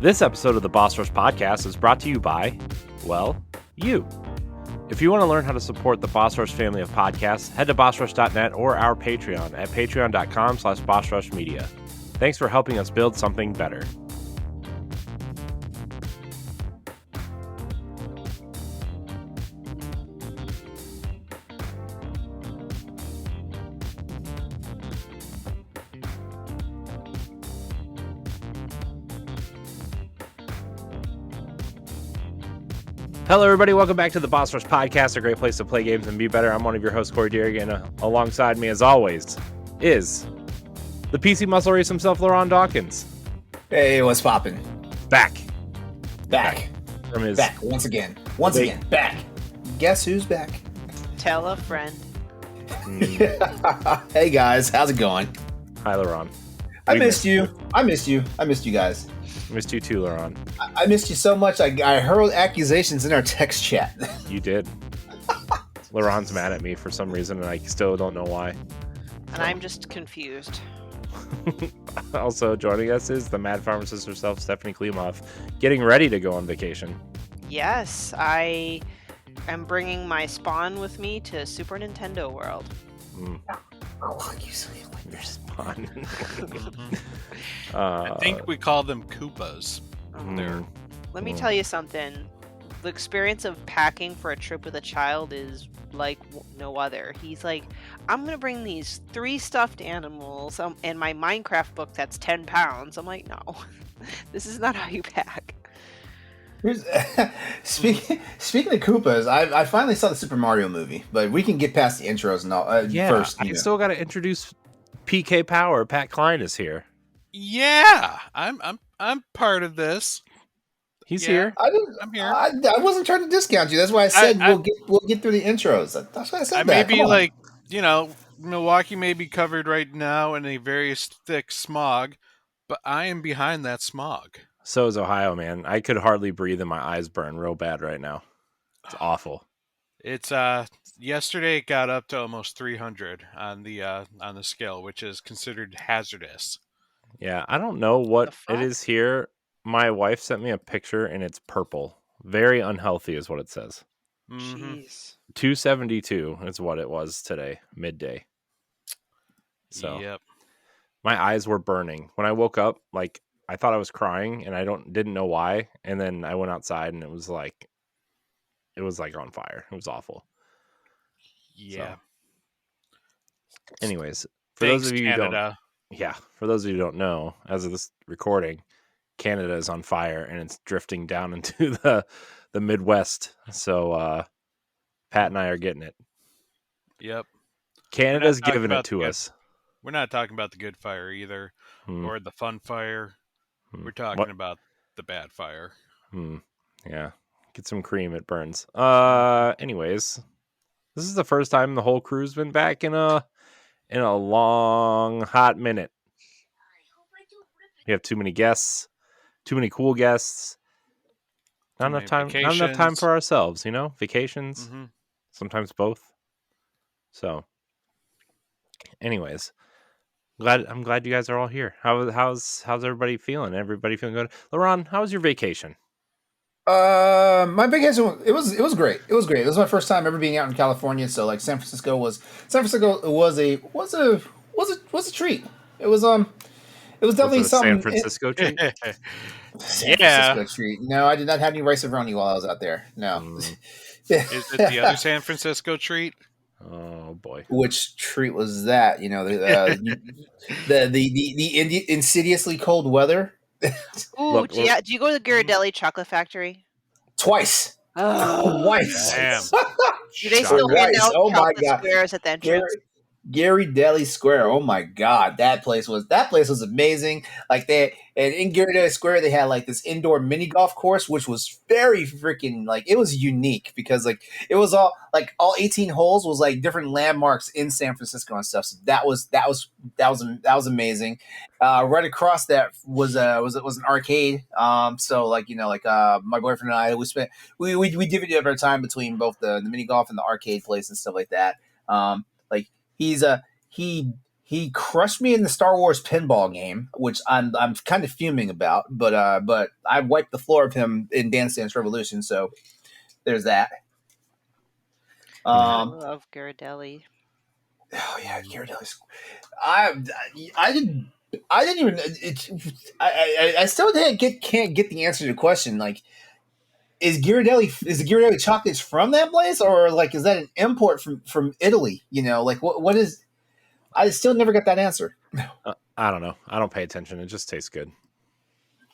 This episode of the Boss Rush Podcast is brought to you by, well, you. If you want to learn how to support the Boss Rush family of podcasts, head to bossrush.net or our Patreon at patreon.com/bossrushmedia. Thanks for helping us build something better. Hello, everybody. Welcome back to the Boss Rush Podcast, a great place to play games and be better. I'm one of your hosts, Corey Deering, and alongside me, as always, is the PC muscle race himself, LeRon Dawkins. Hey, what's poppin'? Back. From his back once again. Back. Guess who's back? Tell a friend. Hey guys, how's it going? Hi, LeRon. I missed you guys. I missed you too, LeRon. I missed you so much. I hurled accusations in our text chat. You did. LeRon's mad at me for some reason, and I still don't know why. And I'm just confused. Also joining us is the mad pharmacist herself, Stephanie Klimov, getting ready to go on vacation. Yes, I am bringing my Spawn with me to Super Nintendo World. Oh, you say like Your Spawn. I think we call them Koopas. There. Let me tell you something. The experience of packing for a trip with a child is like no other. He's like, I'm going to bring these 3 stuffed animals and my Minecraft book that's 10 pounds. I'm like, no, this is not how you pack. Speaking of Koopas, I finally saw the Super Mario movie, but we can get past the intros and all first. I still got to introduce PK Power. Pat Klein is here. Yeah, I'm part of this. He's here. I'm here. I wasn't trying to discount you. That's why I said we'll get through the intros. That's why I said I may be like, Milwaukee may be covered right now in a very thick smog, but I am behind that smog. So is Ohio, man. I could hardly breathe and my eyes burn real bad right now. It's awful. It's yesterday it got up to almost 300 on the scale, which is considered hazardous. Yeah, I don't know what it is here. My wife sent me a picture and it's purple. Very unhealthy is what it says. Jeez. 272 is what it was today, midday. So yep. My eyes were burning. When I woke up, like I thought I was crying and I didn't know why. And then I went outside and it was like on fire. It was awful. Yeah. So, anyways, for those of you who don't know, as of this recording, Canada is on fire and it's drifting down into the Midwest. So Pat and I are getting it. Yep. Canada's giving it to us. We're not talking about the good fire either, or the fun fire. We're talking about the bad fire. Yeah. Get some cream, it burns. Anyways, this is the first time the whole crew's been back in a long hot minute. We have too many guests, too many cool guests. Not enough time for ourselves, vacations, sometimes both. So anyways, I'm glad you guys are all here. How's everybody feeling? Everybody feeling good? LeRon, how was your vacation? My vacation it was great. It was great. It was my first time ever being out in California. So like San Francisco was a treat. It was definitely something. San Francisco treat. Francisco treat. No, I did not have any rice roni while I was out there. No. Is it the other San Francisco treat? Oh boy! Which treat was that? The insidiously cold weather. Ooh, do you go to the Ghirardelli Chocolate Factory? Twice. Oh, twice. Damn. Do they still hand out chocolate squares at the entrance? Ghirardelli Square. Oh my God, that place was amazing. Like in Ghirardelli Square, they had like this indoor mini golf course, which was very freaking it was unique because it was all 18 holes was like different landmarks in San Francisco and stuff. So that was amazing. Right across that was an arcade. So my boyfriend and I we divvied up our time between both the mini golf and the arcade place and stuff like that. He He crushed me in the Star Wars pinball game, which I'm kind of fuming about. But I wiped the floor of him in Dance Dance Revolution, so there's that. I love Ghirardelli. Oh yeah, Ghirardelli. I didn't even. I still can't get the answer to the question. Like, is the Ghirardelli chocolates from that place, or like is that an import from Italy? You know, like what is? I still never got that answer. I don't know. I don't pay attention. It just tastes good.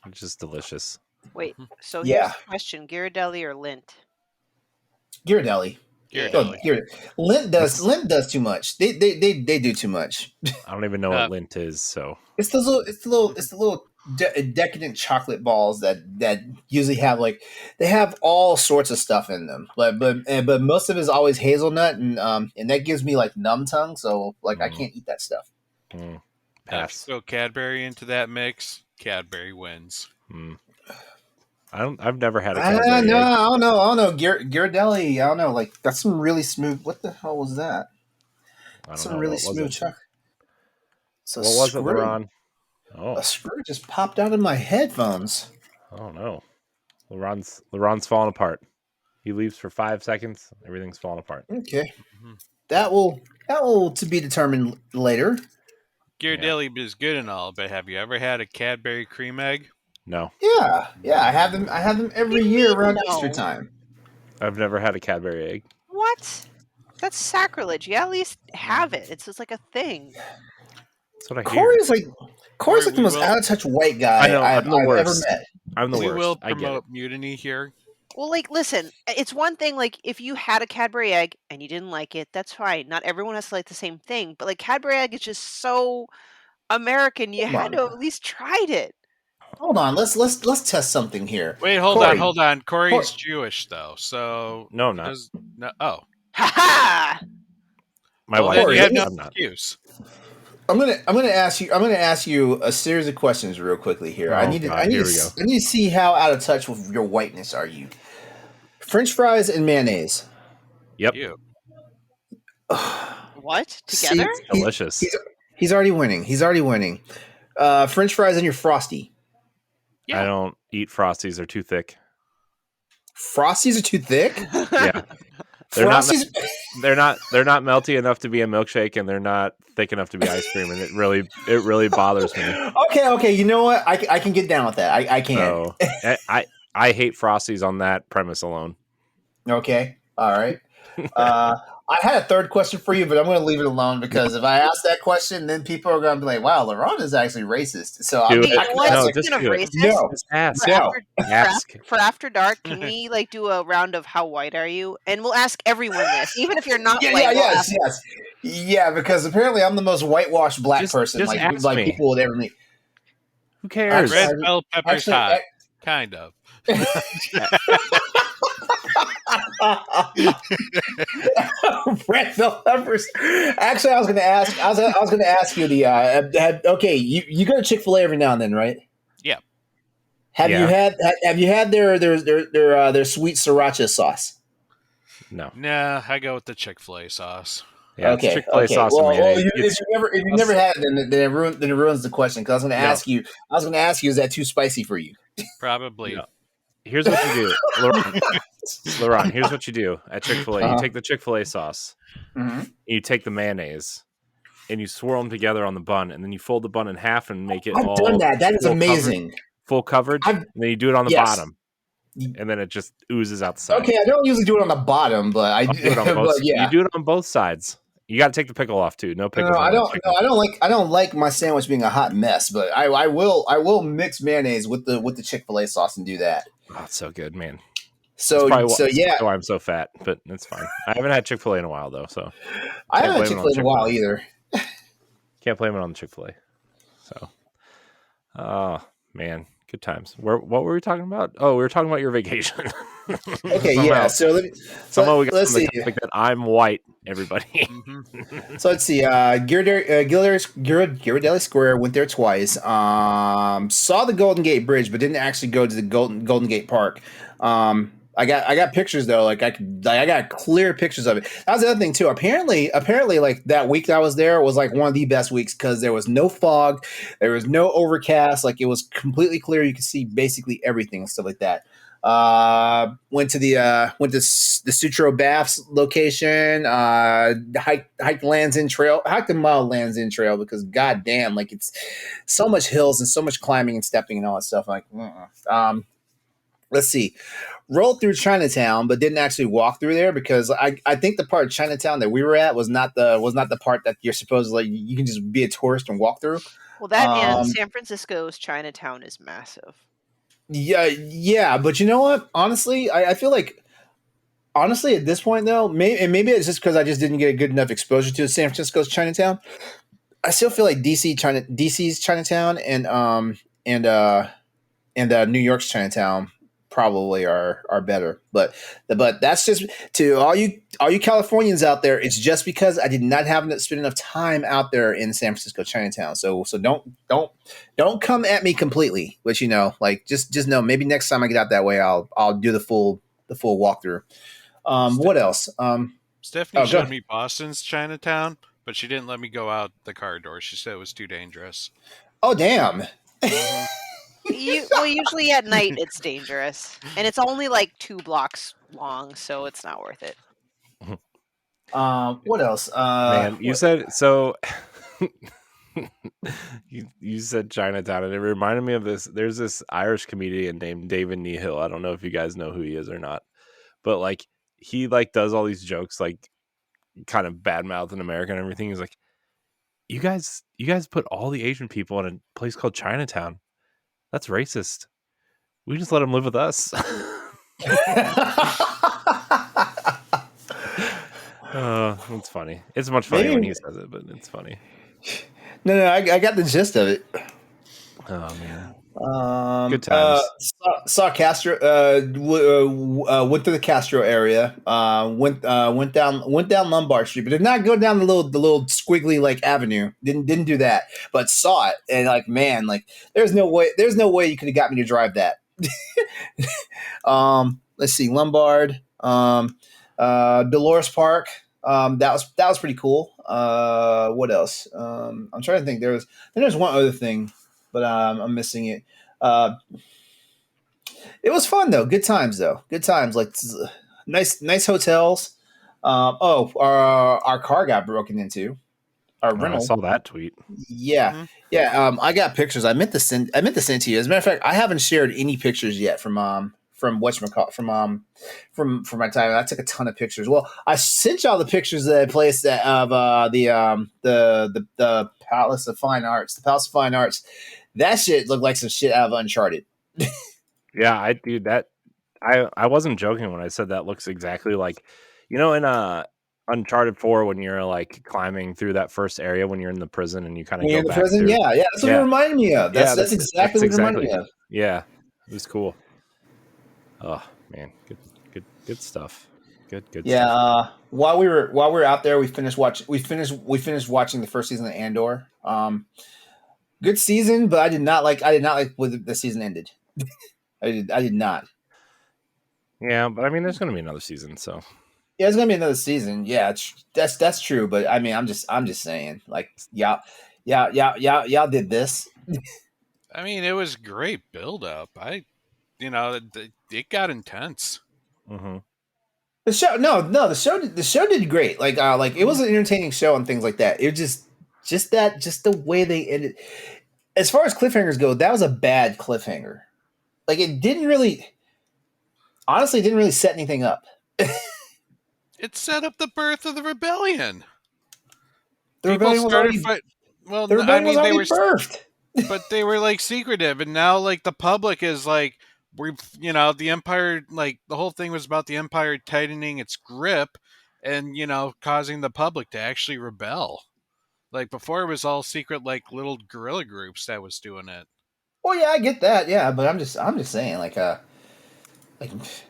It's just delicious. Wait, so Yeah. here's the question: Ghirardelli or Lindt? Ghirardelli. Lindt does too much. They do too much. I don't even know what Lindt is. So it's the little decadent chocolate balls that usually have they have all sorts of stuff in them, but most of it is always hazelnut, and that gives me like numb tongue, so I can't eat that stuff. Pass. Throw Cadbury into that mix. Cadbury wins. I've never had a Cadbury. I don't know. Ghirardelli, I don't know. Like that's some really smooth. What the hell was that? Some really smooth chocolate. What was it, LeRon? Oh, a screw just popped out of my headphones. Oh no, LeRon's falling apart. He leaves for 5 seconds. Everything's falling apart. Okay, that will to be determined later. Ghirardelli is good and all, but have you ever had a Cadbury cream egg? No. Yeah, I have them. I have them every year around Easter time. I've never had a Cadbury egg. What? That's sacrilege. You at least have it. It's just like a thing. That's what I hear. Corey's like the most out of touch white guy I've ever met. I'm the worst. We will promote mutiny here. Well, listen, it's one thing, if you had a Cadbury egg and you didn't like it, that's fine. Not everyone has to like the same thing. But, Cadbury egg is just so American. You had to have at least tried it. Hold on. Let's test something here. Wait, hold on. Corey's Jewish, though, so... No, I'm not. Oh. Ha-ha! My wife, you have no I'm not. excuse. I'm gonna ask you a series of questions real quickly here. I need to see how out of touch with your whiteness are you. French fries and mayonnaise. Yep. What? Together? Delicious. He's already winning. French fries and your Frosty. Yeah. I don't eat Frosties. They're too thick. Frosties are too thick? Yeah. They're not melty enough to be a milkshake, and they're not thick enough to be ice cream, and it really bothers me. Okay. You know what? I can get down with that. I can. So, I hate Frosties on that premise alone. Okay. All right. I had a third question for you, but I'm going to leave it alone because if I ask that question, then people are going to be like, "Wow, LeRon is actually racist." So ask for After Dark. Can we do a round of how white are you? And we'll ask everyone this, even if you're not white. Yes. Yeah, because apparently I'm the most whitewashed black person people would ever meet. Who cares? Red bell pepper's hot. Kind of. Red bell peppers. Actually, I was going to ask. I was going to ask you okay. You go to Chick-fil-A every now and then, right? Yeah. Have you had their sweet sriracha sauce? No. Nah, I go with the Chick-fil-A sauce. Yeah, okay. Chick-fil-A sauce. If you never had it, then it ruins the question. Because I was going to ask you. I was going to ask you, is that too spicy for you? Probably. No. Here's what you do, LeRon. Here's what you do at Chick-fil-A. You take the Chick-fil-A sauce, and you take the mayonnaise, and you swirl them together on the bun, and then you fold the bun in half and make it I've done that. That is amazing. Full coverage, and then you do it on the bottom, and then it just oozes out the side. Okay, I don't usually do it on the bottom, but I do it on both. You do it on both sides. You got to take the pickle off too. No pickles. No, I don't like my sandwich being a hot mess, but I will mix mayonnaise with the Chick-fil-A sauce and do that. Oh, it's so good, man. So why I'm so fat, but it's fine. I haven't had Chick-fil-A in a while though, so I haven't had Chick-fil-A in a while either. Can't blame it on the Chick-fil-A. So, oh man, good times. What were we talking about? Oh, we were talking about your vacation. Okay, yeah. So let's see. That I'm white, everybody. So let's see. Ghirardelli Square, went there twice. Saw the Golden Gate Bridge, but didn't actually go to the Golden Gate Park. I I got pictures though. Like I got clear pictures of it. That was the other thing too. Apparently, like that week that I was there was like one of the best weeks because there was no fog, there was no overcast. Like it was completely clear. You could see basically everything and stuff like that. Went to the Sutro Baths location. Hiked Lands End Trail. Hiked the mile Lands End Trail because goddamn, like it's so much hills and so much climbing and stepping and all that stuff. Like, let's see. Rolled through Chinatown, but didn't actually walk through there because I think the part of Chinatown that we were at was not the part that you're supposed to like. You can just be a tourist and walk through. Well, that and San Francisco's Chinatown is massive. Yeah, but you know what? Honestly, I feel like at this point though, maybe it's just because I just didn't get a good enough exposure to San Francisco's Chinatown. I still feel like DC's Chinatown and New York's Chinatown probably are better. But that's just to all you Californians out there. It's just because I did not spend enough time out there in San Francisco Chinatown. So don't come at me completely. But you know, like just know maybe next time I get out that way, I'll do the full walkthrough. What else? Stephanie showed me Boston's Chinatown, but she didn't let me go out the car door. She said it was too dangerous. Oh damn. Usually at night it's dangerous, and it's only like 2 blocks long, so it's not worth it. What else? Man, you said so. you said Chinatown, and it reminded me of this. There's this Irish comedian named David Nehill. I don't know if you guys know who he is or not, but like he like does all these jokes, like kind of badmouth in America and everything. He's like, you guys put all the Asian people in a place called Chinatown. That's racist. We just let them live with us. It's funny. It's much funnier when he says it, but it's funny. No, I got the gist of it. Oh man, good times. Saw Castro. Went to the Castro area. Went down Lombard Street, but did not go down the little squiggly like avenue. Didn't do that, but saw it and like man, like there's no way you could have got me to drive that. Let's see, Lombard. Dolores Park. That was pretty cool. What else? I'm trying to think. There's one other thing, but I'm missing it. It was fun though. Good times though. Good times. Like nice hotels. Our car got broken into. Our rental. I saw that tweet. Yeah, mm-hmm. Yeah. I got pictures. I meant to send to you. As a matter of fact, I haven't shared any pictures yet from whatchamacallit from my time. I took a ton of pictures. Well, I sent y'all the pictures of that place of the Palace of Fine Arts. The Palace of Fine Arts. That shit looked like some shit out of Uncharted. Yeah, I wasn't joking when I said that looks exactly like, you know, in Uncharted 4 when you're like climbing through that first area when you're in the prison and you kind of go back prison. through. Yeah, that's what it reminded me of. That's exactly what it reminded me of. Yeah, it was cool. Oh man, good stuff. Good yeah, stuff. While we were out there, we finished watching the first season of Andor. Good season, but I did not like when the season ended. I did not. Yeah, but I mean, there's going to be another season, so. Yeah, there's going to be another season. Yeah, that's true. But I mean, I'm just saying, like, y'all did this. I mean, it was great build up. It got intense. Mm-hmm. The show did great. Like it was an entertaining show and things like that. It was just the way they ended. As far as cliffhangers go, that was a bad cliffhanger. Like it didn't really set anything up. It set up the birth of the rebellion. The rebellion was already birthed. But they were like secretive, and now like the public is like, the Empire, like the whole thing was about the Empire tightening its grip and, causing the public to actually rebel. Like before it was all secret, like little guerrilla groups that was doing it. Well, yeah, I get that. Yeah. But I'm just saying like, I don't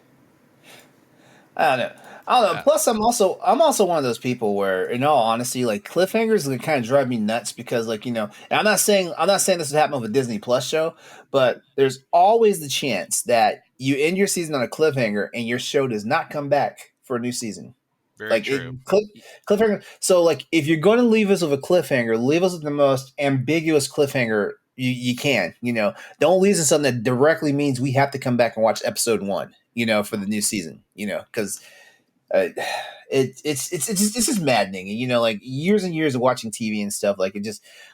know. Yeah. Plus, I'm also one of those people where, in all honesty, like cliffhangers kind of drive me nuts because, like, and I'm not saying this would happen with a Disney Plus show, but there's always the chance that you end your season on a cliffhanger, and your show does not come back for a new season. Very true. Cliffhanger. So, like, if you're going to leave us with a cliffhanger, leave us with the most ambiguous cliffhanger you can. Don't leave us with something that directly means we have to come back and watch episode 1. For the new season. Because it's just maddening. Like years and years of watching TV and stuff. Like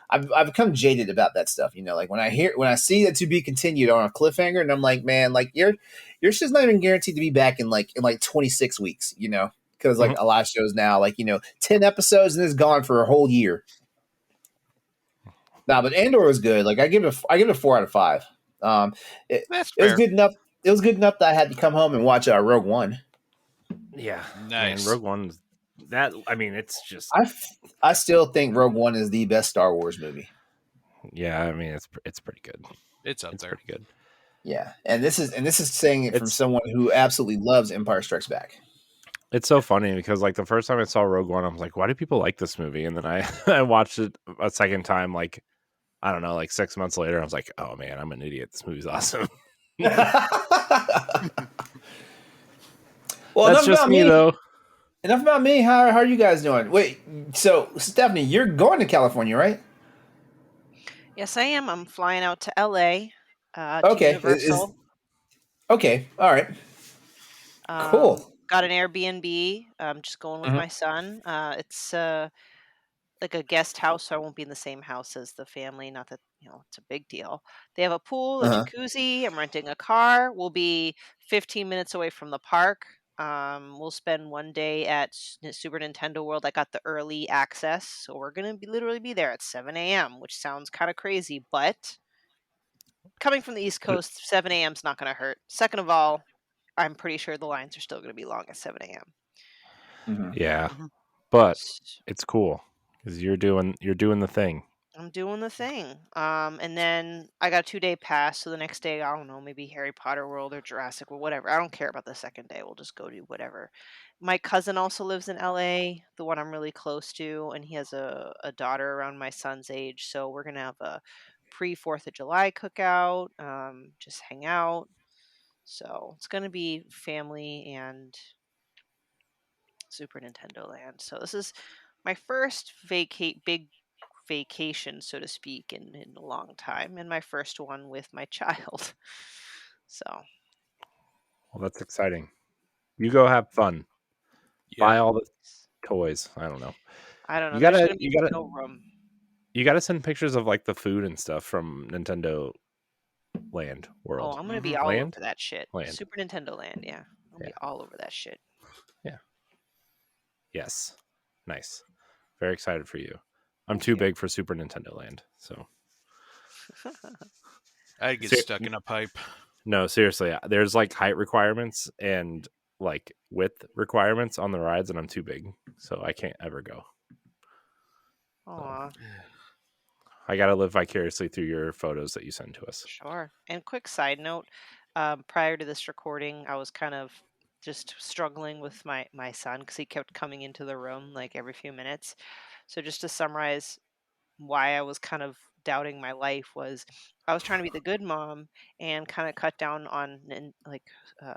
I've become jaded about that stuff. Like when I see that to be continued on a cliffhanger, and I'm like, man, like your show's not even guaranteed to be back in 26 weeks. Because like a lot of shows now, 10 episodes and it's gone for a whole year. Nah, but Andor was good. Like I give it a 4 out of 5. It was good enough. It was good enough that I had to come home and watch Rogue One. Yeah, nice. Man, Rogue One. It's just. I still think Rogue One is the best Star Wars movie. Yeah, it's pretty good. It's up there. Pretty good. Yeah, and this is saying it from someone who absolutely loves Empire Strikes Back. It's so funny because like the first time I saw Rogue One, I was like, why do people like this movie? And then I watched it a second time, like I don't know, like 6 months later, I was like, oh man, I'm an idiot. This movie's awesome. Well, that's just me though. Enough about me. How are you guys doing? Wait, so Stephanie, you're going to California, right? Yes, I am. I'm flying out to LA. Okay. To Universal. Okay. All right. Cool. Got an Airbnb. I'm just going with my son. It's like a guest house, so I won't be in the same house as the family. Not that it's a big deal. They have a pool, a jacuzzi. I'm renting a car. We'll be 15 minutes away from the park. We'll spend one day at Super Nintendo World. I got the early access, so we're gonna literally be there at 7 a.m., which sounds kind of crazy, but coming from the East Coast, 7 a.m. is not gonna hurt. Second of all, I'm pretty sure the lines are still gonna be long at 7 a.m. Yeah, but it's cool because you're doing the thing. I'm doing the thing. And then I got a 2-day pass. So the next day, I don't know, maybe Harry Potter World or Jurassic or whatever. I don't care about the second day. We'll just go do whatever. My cousin also lives in LA, the one I'm really close to, and he has a daughter around my son's age. So we're going to have a pre-4th of July cookout, just hang out. So it's going to be family and Super Nintendo Land. So this is my first big vacation, so to speak, in a long time, and my first one with my child. So, well, that's exciting. You go have fun. Yeah. Buy all the toys. I don't know. You gotta no room. You gotta send pictures of like the food and stuff from Nintendo Land World. Oh, I'm gonna be all over that shit. Super Nintendo Land, yeah. I'll be all over that shit. Yeah. Yes. Nice. Very excited for you. I'm too big for Super Nintendo Land, so I get stuck in a pipe. No, seriously. There's like height requirements and like width requirements on the rides, and I'm too big, so I can't ever go. Aw. I gotta live vicariously through your photos that you send to us. Sure. And quick side note, prior to this recording, I was kind of just struggling with my son because he kept coming into the room like every few minutes. So just to summarize why I was kind of doubting my life was I was trying to be the good mom and kind of cut down on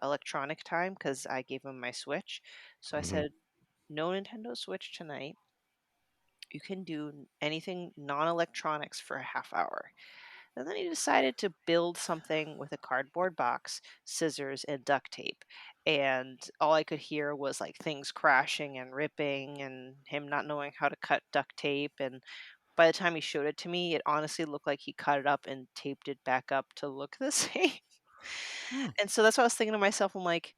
electronic time because I gave him my Switch. So I said, no Nintendo Switch tonight. You can do anything non-electronics for a half hour. And then he decided to build something with a cardboard box, scissors, and duct tape. And all I could hear was like things crashing and ripping and him not knowing how to cut duct tape. And by the time he showed it to me, it honestly looked like he cut it up and taped it back up to look the same. And so that's what I was thinking to myself. I'm like,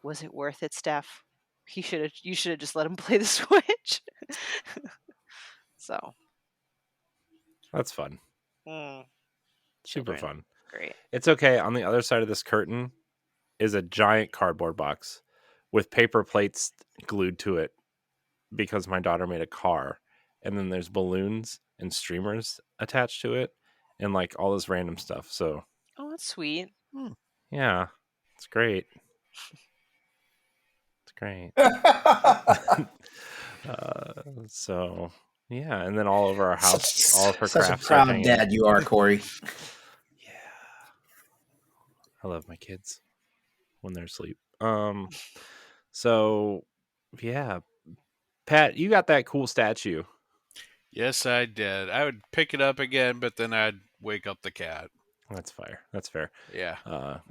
was it worth it, Steph? You should have just let him play the Switch. So that's fun. Super fun. Great. It's okay. On the other side of this curtain is a giant cardboard box with paper plates glued to it because my daughter made a car. And then there's balloons and streamers attached to it and like all this random stuff. So, oh, that's sweet. Yeah, it's great. It's great. So, yeah. And then all over our house, all of her such crafts. Such a proud dad you are, Corey. Yeah. I love my kids. when they're asleep. So yeah, Pat, you got that cool statue. Yes, I did. I would pick it up again, but then I'd wake up the cat. That's fair. That's fair. Yeah.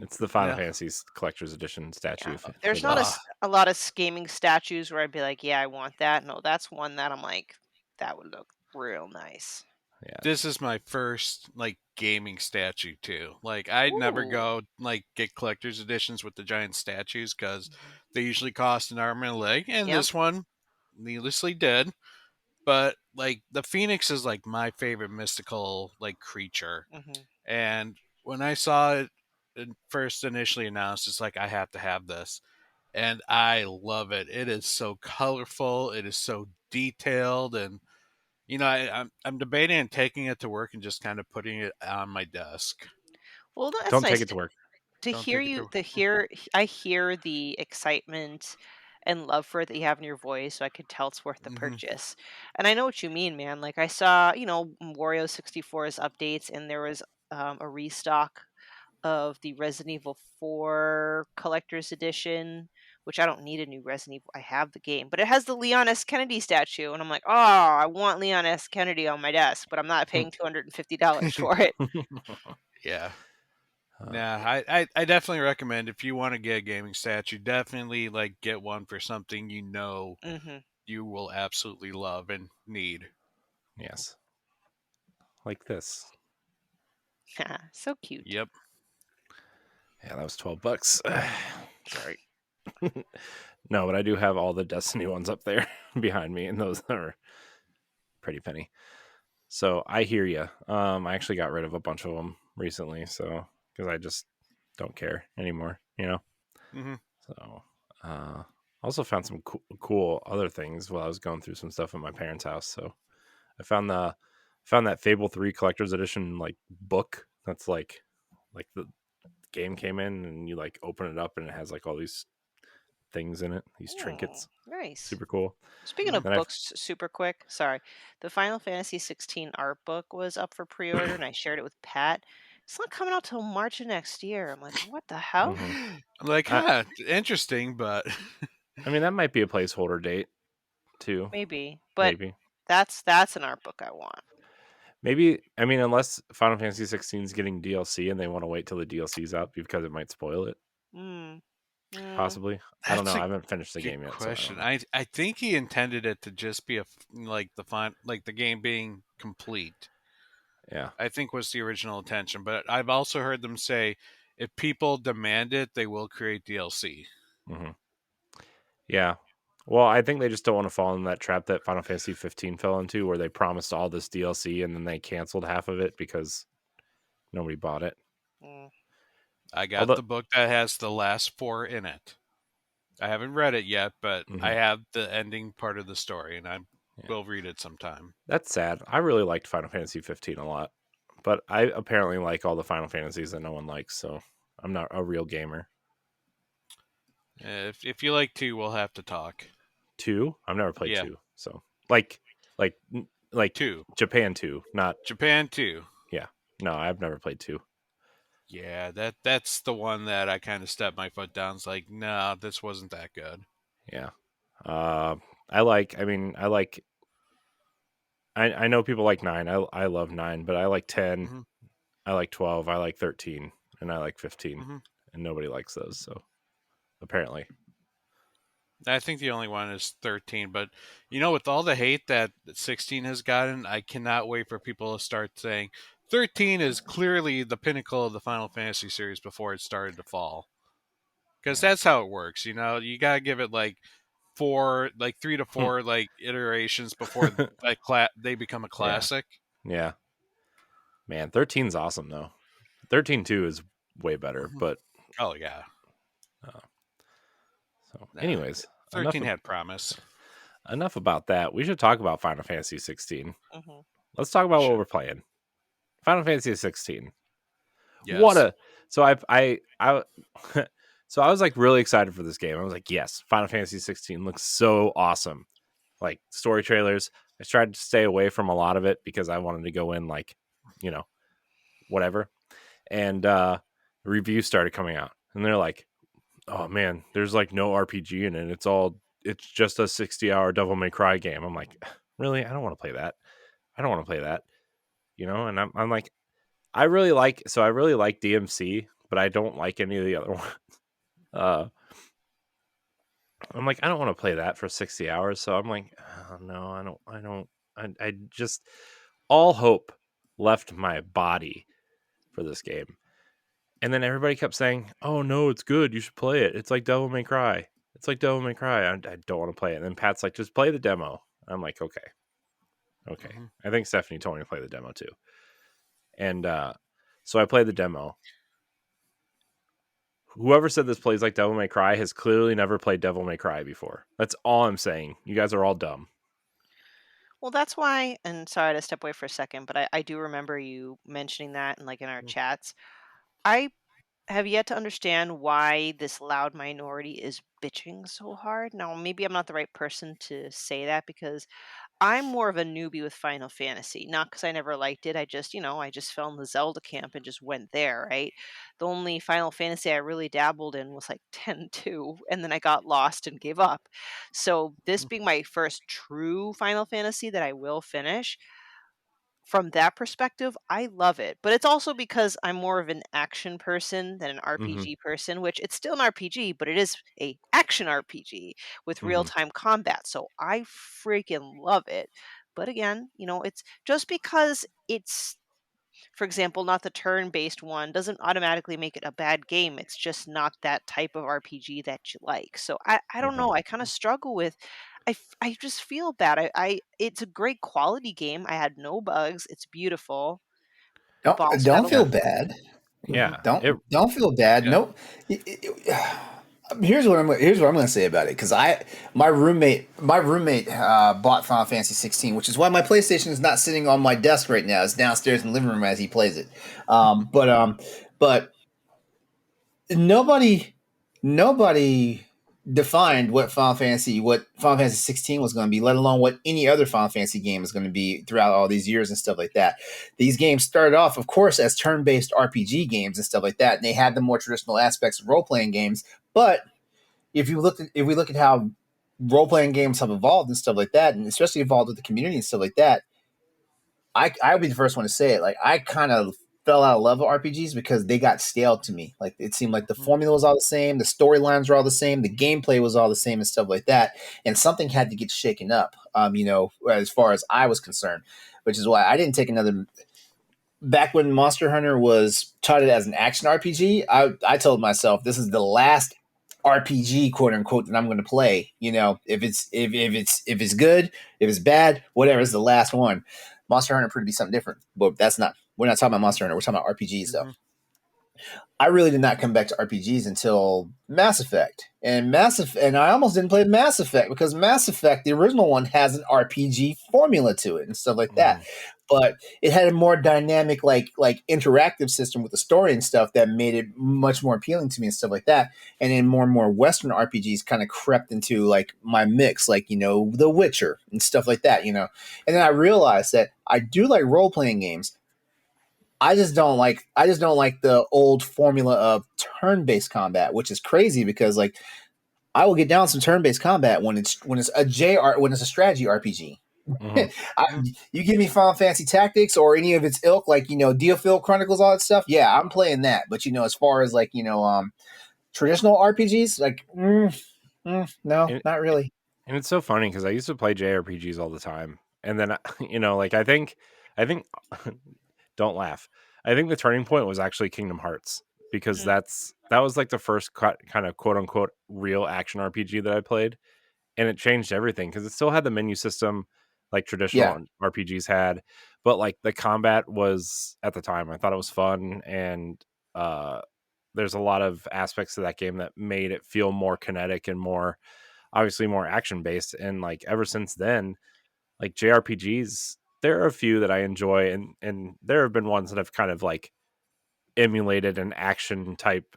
It's the Final No. Fantasy Collector's Edition statue. Yeah. For There's not those. a lot of gaming statues where I'd be like, yeah, I want that. No, that's one that I'm like, that would look real nice. Yeah. This is my first like gaming statue too. Like I'd never Ooh. go like get collector's editions with the giant statues because they usually cost an arm and a leg, and Yep. this one needlessly did. But like the phoenix is like my favorite mystical like creature, Mhm. and when I saw it first initially announced, it's like I have to have this, and I love it. It is so colorful. It is so detailed, and I'm debating on taking it to work and just kind of putting it on my desk. Well, that's Don't nice take it to work. to Don't hear take it you. to. I hear the excitement and love for it that you have in your voice, so I could tell it's worth the Hmm. purchase. And I know what you mean, man. Like I saw, Wario 64's updates, and there was a restock of the Resident Evil 4 Collector's Edition, which I don't need a new Resident Evil. I have the game, but it has the Leon S. Kennedy statue, and I'm like, oh, I want Leon S. Kennedy on my desk, but I'm not paying $250 for it. Yeah. Nah, I definitely recommend if you want to get a gaming statue, definitely like get one for something Hmm. you will absolutely love and need. Yes. Like this. So cute. Yep. Yeah, that was $12. Sorry. No, but I do have all the Destiny ones up there behind me, and those are pretty penny. So I hear you. I actually got rid of a bunch of them recently, so because I just don't care anymore, Hmm. So, also found some cool other things while I was going through some stuff at my parents' house. So I found that Fable 3 Collector's Edition like book. That's like the game came in, and you like open it up, and it has like all these things in it, these trinkets. Nice. Super cool. Speaking of Then books, super quick, sorry. The Final Fantasy XVI art book was up for pre-order, and I shared it with Pat. It's not coming out till March of next year. I'm like, what the hell? I'm like, I interesting, but mean, that might be a placeholder date too. Maybe, but Maybe. that's an art book I want. Maybe, I mean, unless Final Fantasy 16 is getting DLC and they want to wait till the DLC's out because it might spoil it. Mm. Possibly. I don't know. that's I a haven't finished the good game yet. question. So I don't know. I think he intended it to just be like the game being complete. Yeah. I think was the original intention, but I've also heard them say if people demand it, they will create DLC. Hmm. Yeah. Well, I think they just don't want to fall in that trap that Final Fantasy 15 fell into, where they promised all this DLC and then they canceled half of it because nobody bought it. Mm. I got Although, the book that has the last 4 in it. I haven't read it yet, but I have the ending part of the story, and I will read it sometime. that's sad. I really liked Final Fantasy 15 a lot, but I apparently like all the Final Fantasies that no one likes, so I'm not a real gamer. If you like 2, we'll have to talk. 2? I've never played Yeah. 2, so like 2. Japan 2, not Japan 2. yeah. No, I've never played 2. Yeah, that's the one that I kind of stepped my foot down. It's like, no, this wasn't that good. Yeah. I know people like 9. I love 9, but I like 10. Mhm. I like 12. I like 13, and I like 15, Mhm. and nobody likes those. So apparently, I think the only one is 13, but with all the hate that 16 has gotten, I cannot wait for people to start saying 13 is clearly the pinnacle of the Final Fantasy series before it started to fall. Because that's how it works, you got to give it like 3 to 4 like iterations before they become a classic. Yeah. Man, 13's awesome though. 13.2 is way better, but oh yeah. So, anyways, 13 had promise. Enough about that. We should talk about Final Fantasy 16. Mm-hmm. Let's talk about what we're playing. Final Fantasy 16. Yes. So so I was like really excited for this game. I was like, yes, Final Fantasy 16 looks so awesome. Like story trailers. I tried to stay away from a lot of it because I wanted to go in like, whatever. And reviews started coming out, and they're like, oh man, there's like no RPG in it. It's just a 60-hour Devil May Cry game. I'm like, really? I don't want to play that. I don't want to play that. And I'm like, I really like DMC, but I don't like any of the other ones. I'm like, I don't want to play that for 60 hours. So I'm like, oh, no, I just, all hope left my body for this game. And then everybody kept saying, oh no, it's good. You should play it. It's like Devil May Cry. It's like Devil May Cry. I don't want to play it. And then Pat's like, just play the demo. I'm like, okay. Mm-hmm. I think Stephanie told me to play the demo too. And so I played the demo. Whoever said this plays like Devil May Cry has clearly never played Devil May Cry before. That's all I'm saying. You guys are all dumb. Well, that's why, and sorry to step away for a second, but I do remember you mentioning that and like in our chats. I have yet to understand why this loud minority is bitching so hard. Now, maybe I'm not the right person to say that because I'm more of a newbie with Final Fantasy. Not because I never liked it. I just fell in the Zelda camp and just went there, right? The only Final Fantasy I really dabbled in was like 10-2, and then I got lost and gave up. So, this being my first true Final Fantasy that I will finish, from that perspective, I love it. But it's also because I'm more of an action person than an Mm-hmm. RPG person, which it's still an RPG, but it is a action RPG with Mm-hmm. real-time combat. So I freaking love it. But again, it's just because it's, for example, not the turn-based one doesn't automatically make it a bad game. It's just not that type of RPG that you like. So I don't Mm-hmm. know. I kind of struggle with. I just feel bad. It's a great quality game. I had no bugs. It's beautiful. Boss Don't battle. feel bad. Yeah. Don't feel bad. Yeah. Nope. Here's what I'm going to say about it, because my roommate bought Final Fantasy 16, which is why my PlayStation is not sitting on my desk right now. It's downstairs in the living room as he plays it. But nobody defined what Final Fantasy 16 was going to be, let alone what any other Final Fantasy game is going to be throughout all these years and stuff like that. These games started off, of course, as turn-based RPG games and stuff like that, and they had the more traditional aspects of role-playing games. But if we look at how role-playing games have evolved and stuff like that, and especially evolved with the community and stuff like that, I would be the first one to say it. Like, I kind of fell out of love with RPGs because they got stale to me. Like, it seemed like the formula was all the same, the storylines were all the same, the gameplay was all the same and stuff like that. And something had to get shaken up, as far as I was concerned, which is why I didn't take another. Back when Monster Hunter was touted as an action RPG, I told myself this is the last RPG, quote unquote, that I'm going to play. If it's good, if it's bad, whatever, it's the last one. Monster Hunter proved to be something different, but we're not talking about Monster Hunter. We're talking about RPGs, though. I really did not come back to RPGs until Mass Effect. And I almost didn't play Mass Effect because Mass Effect, the original one, has an RPG formula to it and stuff like that. But it had a more dynamic, like interactive system with the story and stuff that made it much more appealing to me and stuff like that. And then more and more Western RPGs kind of crept into like my mix, like, The Witcher and stuff like that, And then I realized that I do like role-playing games. I just don't like the old formula of turn-based combat, which is crazy because like I will get down some turn-based combat when it's a strategy RPG. You give me Final Fantasy Tactics or any of its ilk, like Deofield Chronicles, all that stuff. Yeah, I'm playing that. But as far as like traditional RPGs, like no, not really. And it's so funny because I used to play JRPGs all the time, and then like I think don't laugh. I think the turning point was actually Kingdom Hearts because that was like the first kind of quote unquote real action RPG that I played, and it changed everything because it still had the menu system like traditional RPGs had, but like the combat was, at the time, I thought it was fun, and there's a lot of aspects of that game that made it feel more kinetic and obviously more action based. And like ever since then, like JRPGs, there are a few that I enjoy, and there have been ones that have kind of like emulated an action type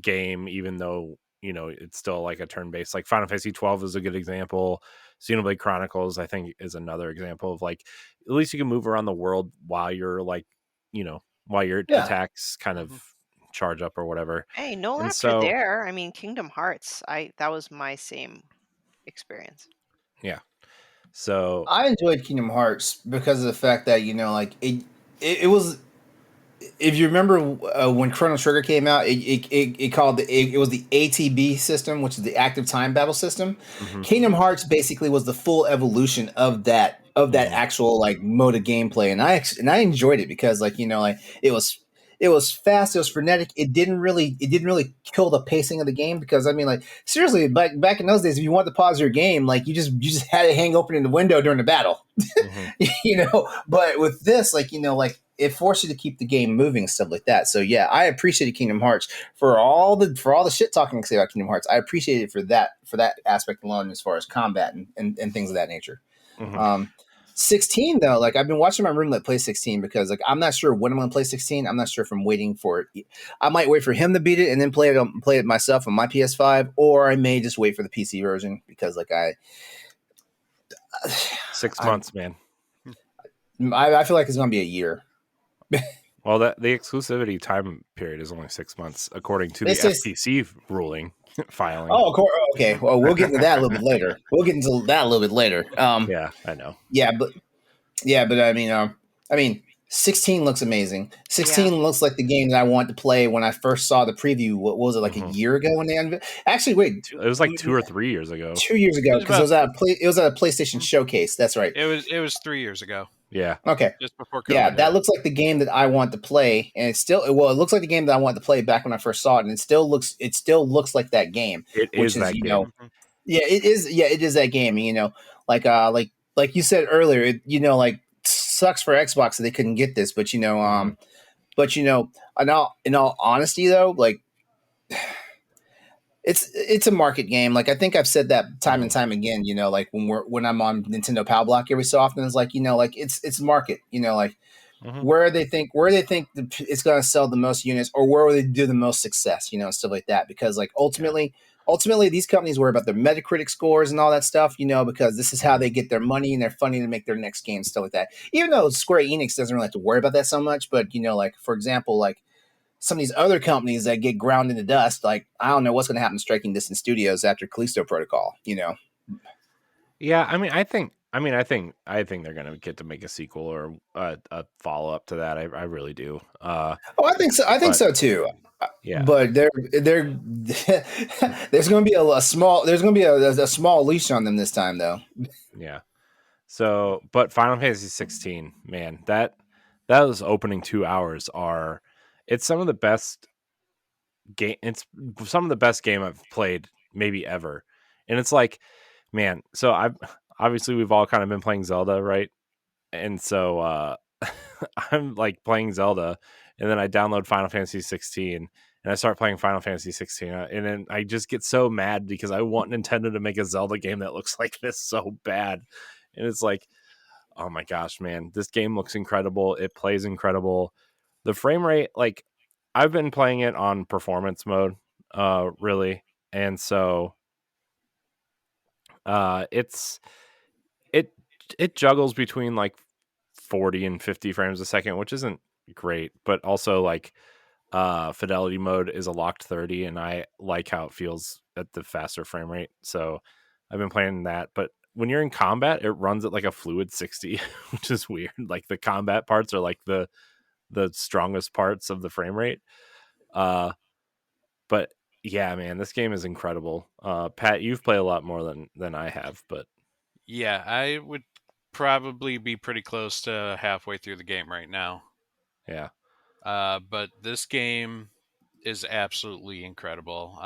game, even though it's still like a turn based. Like Final Fantasy 12 is a good example. Xenoblade Chronicles, I think, is another example of like at least you can move around the world while you're like while your attacks kind of charge up or whatever. Hey, no And laughter so there. I mean, Kingdom Hearts. That was my same experience. yeah, so I enjoyed Kingdom Hearts because of the fact that like it was. If you remember when Chrono Trigger came out, it was the ATB system, which is the active time battle system. mhm, Kingdom Hearts basically was the full evolution of that mhm, actual like mode of gameplay, and I enjoyed it because like like it was fast, it was frenetic. It didn't really kill the pacing of the game because I mean like seriously back in those days, if you wanted to pause your game, like you just had it hang open in the window during the battle. mhm, But with this, like like it forced you to keep the game moving and stuff like that. So yeah, I appreciated Kingdom Hearts for all the shit talking I say about Kingdom Hearts. I appreciate it for that aspect alone, as far as combat and things of that nature. mhm. um 16 though, like I've been watching my roomlet play 16 because like I'm not sure when I'm gonna play 16. I'm not sure if I'm waiting for it. I might wait for him to beat it and then play it myself on my PS5, or I may just wait for the PC version because like I 6 I months, man. I feel like it's gonna be a year. Well, that the exclusivity time period is only 6 months, according to They the say, FTC ruling filing. oh, of course, okay. Well, we'll get into that a little bit later. We'll get into that a little bit later. Yeah, I know. Yeah, but I mean, 16 looks amazing. Yeah. 16 looks like the game that I wanted to play when I first saw the preview. What was it, like a Mhm. year ago when they actually wait, It was like 2 or 3 years ago. 2 years It ago was because about it was at a PlayStation showcase. That's right. it was 3 years ago, Yeah. Okay. just before Yeah, COVID that hit. looks like the game that I want to play, and it looks like the game that I wanted to play back when I first saw it, and it still looks like that game, It which is is that game. Mhm. yeah, it is. Yeah, it is that game. Like you said earlier, like sucks for Xbox that they couldn't get this, but Mhm. in all honesty though, like it's a market game. Like I think I've said that time and Mhm. time again. Like when I'm on Nintendo Power Block every so often, it's like like it's market. Like Mhm. where they think it's going to sell the most units, or where will they do the most success, and stuff like that. Because like Yeah. ultimately these companies worry about their Metacritic scores and all that stuff, because this is how Mhm. they get their money and their funding to make their next game, stuff like that. Even though Square Enix doesn't really have to worry about that so much, but like for example, like some of these other companies that get ground into dust, like I don't know what's going to happen to Striking Distance Studios after Callisto Protocol. Yeah, I think they're gonna get to make a sequel or a follow up to that. I really do. Oh, I think so. I think But so too. yeah, But they're there's going to be a small leash on them this time though. yeah. So, but Final Fantasy 16, man, those opening 2 hours are it's some of the best game. It's some of the best game I've played maybe ever, and it's like, man. So I've obviously we've all kind of been playing Zelda, right? And so I'm like playing Zelda, and then I download Final Fantasy 16, and I start playing Final Fantasy 16, and then I just get so mad because I want Nintendo to make a Zelda game that looks like this so bad, and it's like, oh my gosh, man, this game looks incredible. It plays incredible. The frame rate, like I've been playing it on performance mode, really, and so it's it it juggles between like 40 and 50 frames a second, which isn't great, but also like fidelity mode is a locked 30, and I like how it feels at the faster frame rate. So I've been playing that, but when you're in combat, it runs at like a fluid 60, which is weird. Like the combat parts are like the strongest parts of the frame rate. Uh but yeah, man, this game is incredible. Pat, you've played a lot more than I have, but Yeah, I would probably be pretty close to halfway through the game right now. yeah. But this game is absolutely incredible.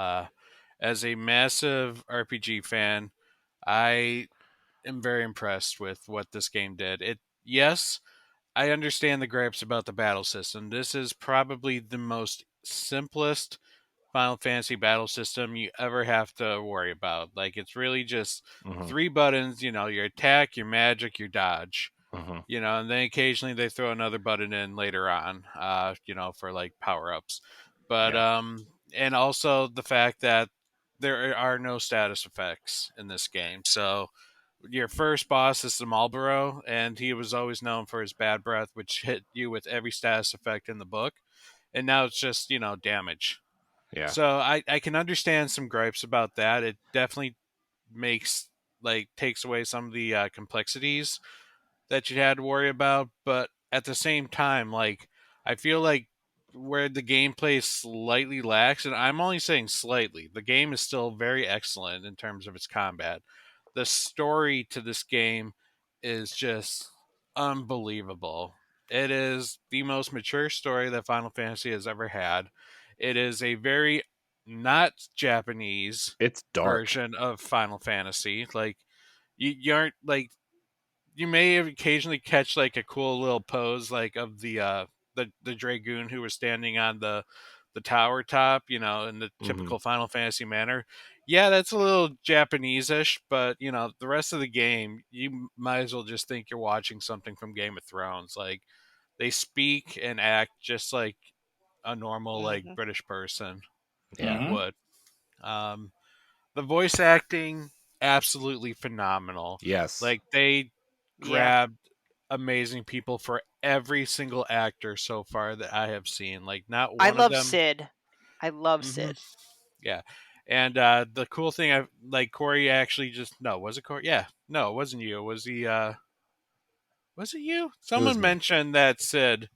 As a massive RPG fan, I am very impressed with what this game did. Yes, I understand the gripes about the battle system. This is probably the most simplest Final Fantasy battle system you ever have to worry about. Like, it's really just Mhm. 3 buttons, your attack, your magic, your dodge. Mhm. And then occasionally they throw another button in later on, for like power ups. But Yeah. and also the fact that there are no status effects in this game. So your first boss is the Marlboro, and he was always known for his bad breath, which hit you with every status effect in the book. and now it's just damage. Yeah. So I can understand some gripes about that. It definitely makes takes away some of the complexities that you had to worry about, but at the same time, I feel like where the gameplay slightly lacks, and I'm only saying slightly, the game is still very excellent in terms of its combat. The story to this game is just unbelievable. It is the most mature story that Final Fantasy has ever had. It is a very not Japanese It's dark. version of Final Fantasy. You aren't you may occasionally catch a cool little pose of the dragoon who was standing on the tower top, in the Hmm. typical Final Fantasy manner. Yeah, that's a little Japanese-ish, but the rest of the game, you might as well just think you're watching something from Game of Thrones. They speak and act just like a normal Hmm. British person Yeah. Mm-hmm. would. Um, the voice acting absolutely phenomenal. Yes. They Yeah. grabbed amazing people for every single actor so far that I have seen. Not I one of love them. Sid. I love Hmm. Sid. Yeah, and the cool thing, I Corey actually just no, was it Corey? Yeah, no, it wasn't you. Was he? Was it you? It was Someone me. mentioned that Sid,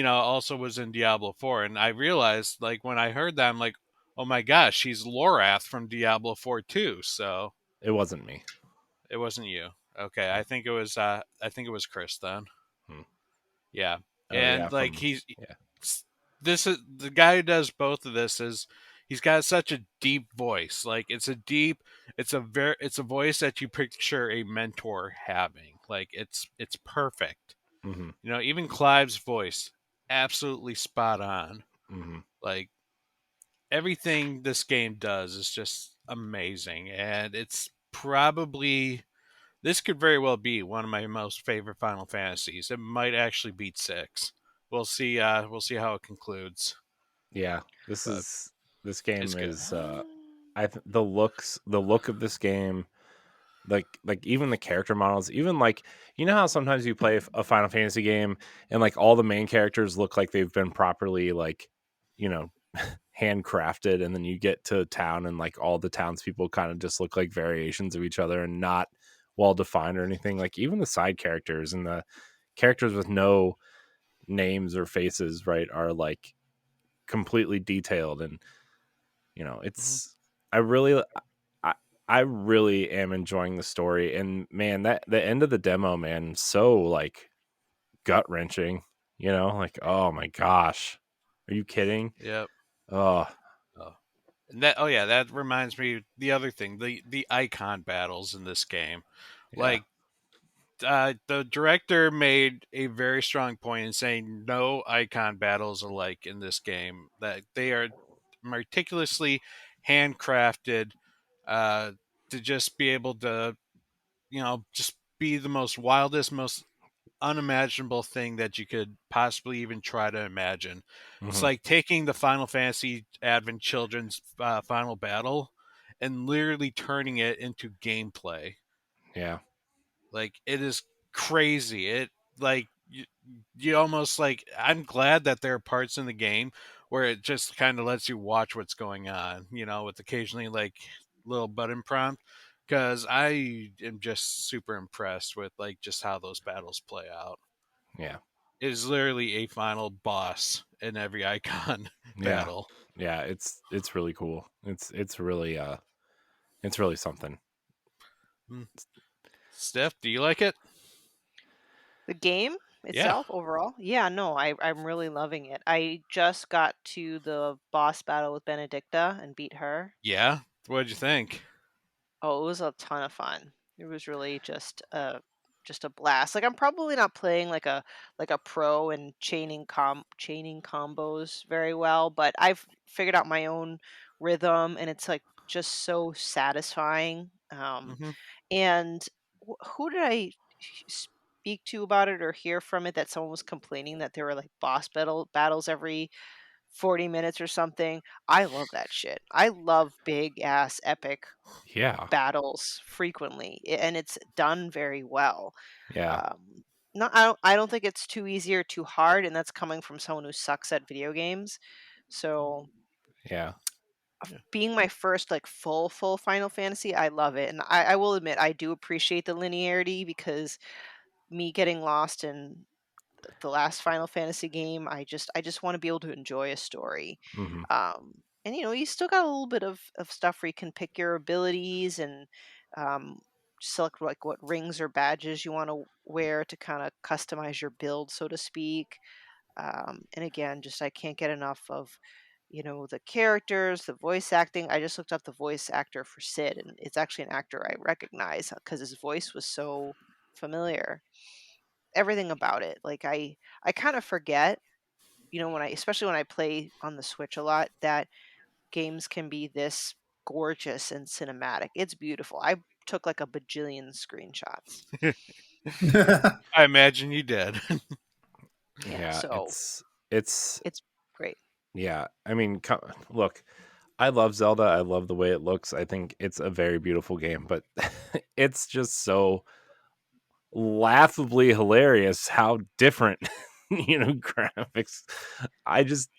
also was in Diablo 4, and I realized when I heard that, I'm like, oh my gosh, she's Lorath from Diablo 4 too. So It wasn't me. it wasn't you. Okay, No. I think it was Chris then. Hmm. Yeah. Oh yeah, And from yeah. this is the guy who does both of this is he's got such a deep voice. It's a voice that you picture a mentor having. It's perfect. Hmm. Even Clive's voice absolutely spot on. Hmm. Like everything this game does is just amazing, and it's probably this could very well be one of my most favorite Final Fantasies. It might actually beat 6. We'll see. We'll see how it concludes, Yeah. but This it's game good. is the look of this game, like even the character models, even like you know how sometimes you play a Final Fantasy game and like all the main characters look like they've been properly you know handcrafted, and then you get to town and like all the townspeople kind of just look like variations of each other and not well defined or anything. Like even the side characters and the characters with no names or faces, right, are like completely detailed. And Mhm. it's I really I I really am enjoying the story. And man, that the end of the demo, man, so like gut wrenching, like, oh my gosh. Are you kidding? Yep. Oh, Oh. And that. Oh yeah, that reminds me. The other thing, the icon battles in this game, yeah. like the director made a very strong point in saying no icon battles alike in this game. That they are meticulously handcrafted uh, to just be able to, just be the most wildest, most unimaginable thing that you could possibly even try to imagine. It's Hmm. like taking the Final Fantasy Advent Children's final battle and literally turning it into gameplay. Yeah. It is crazy. You almost I'm glad that there are parts in the game where it just kind of lets you watch what's going on, with occasionally little button prompt because I am just super impressed with just how those battles play out. Yeah. It is literally a final boss in every icon Yeah. battle. Yeah. It's really cool. It's really something. Mm. Steph, do you like it? The game Yeah. itself, overall, yeah, no, I'm really loving it. I just got to the boss battle with Benedicta and beat her. Yeah. What did you think? Oh, it was a ton of fun. It was really just a blast. Like I'm probably not playing like a pro and chaining combos very well, but I've figured out my own rhythm and it's like just so satisfying. Hmm. And who did I speak to about it or hear from it that someone was complaining that there were like battles every 40 minutes or something? I love that shit. I love big ass epic Yeah. battles frequently, and it's done very well. Yeah. Um, No, I don't think it's too easy or too hard, and that's coming from someone who sucks at video games. So Yeah. being my first like full Final Fantasy, I love it, and I will admit I do appreciate the linearity because me getting lost in the last Final Fantasy game, I just want to be able to enjoy a story. Mm-hmm. And you still got a little bit of stuff where you can pick your abilities and um, select like what rings or badges you want to wear to kind of customize your build, so to speak. And again, just I can't get enough of the characters, the voice acting. I just looked up the voice actor for Sid, and it's actually an actor I recognize because his voice was so familiar. Everything about it, like I kind of forget, when I especially when I play on the Switch a lot, that games can be this gorgeous and cinematic. It's beautiful. I took like a bajillion screenshots. I imagine you did. Yeah, Yeah, so it's it's great. yeah. I mean, look, I love Zelda. I love the way it looks. I think it's a very beautiful game, but it's just so laughably hilarious how different graphics. I just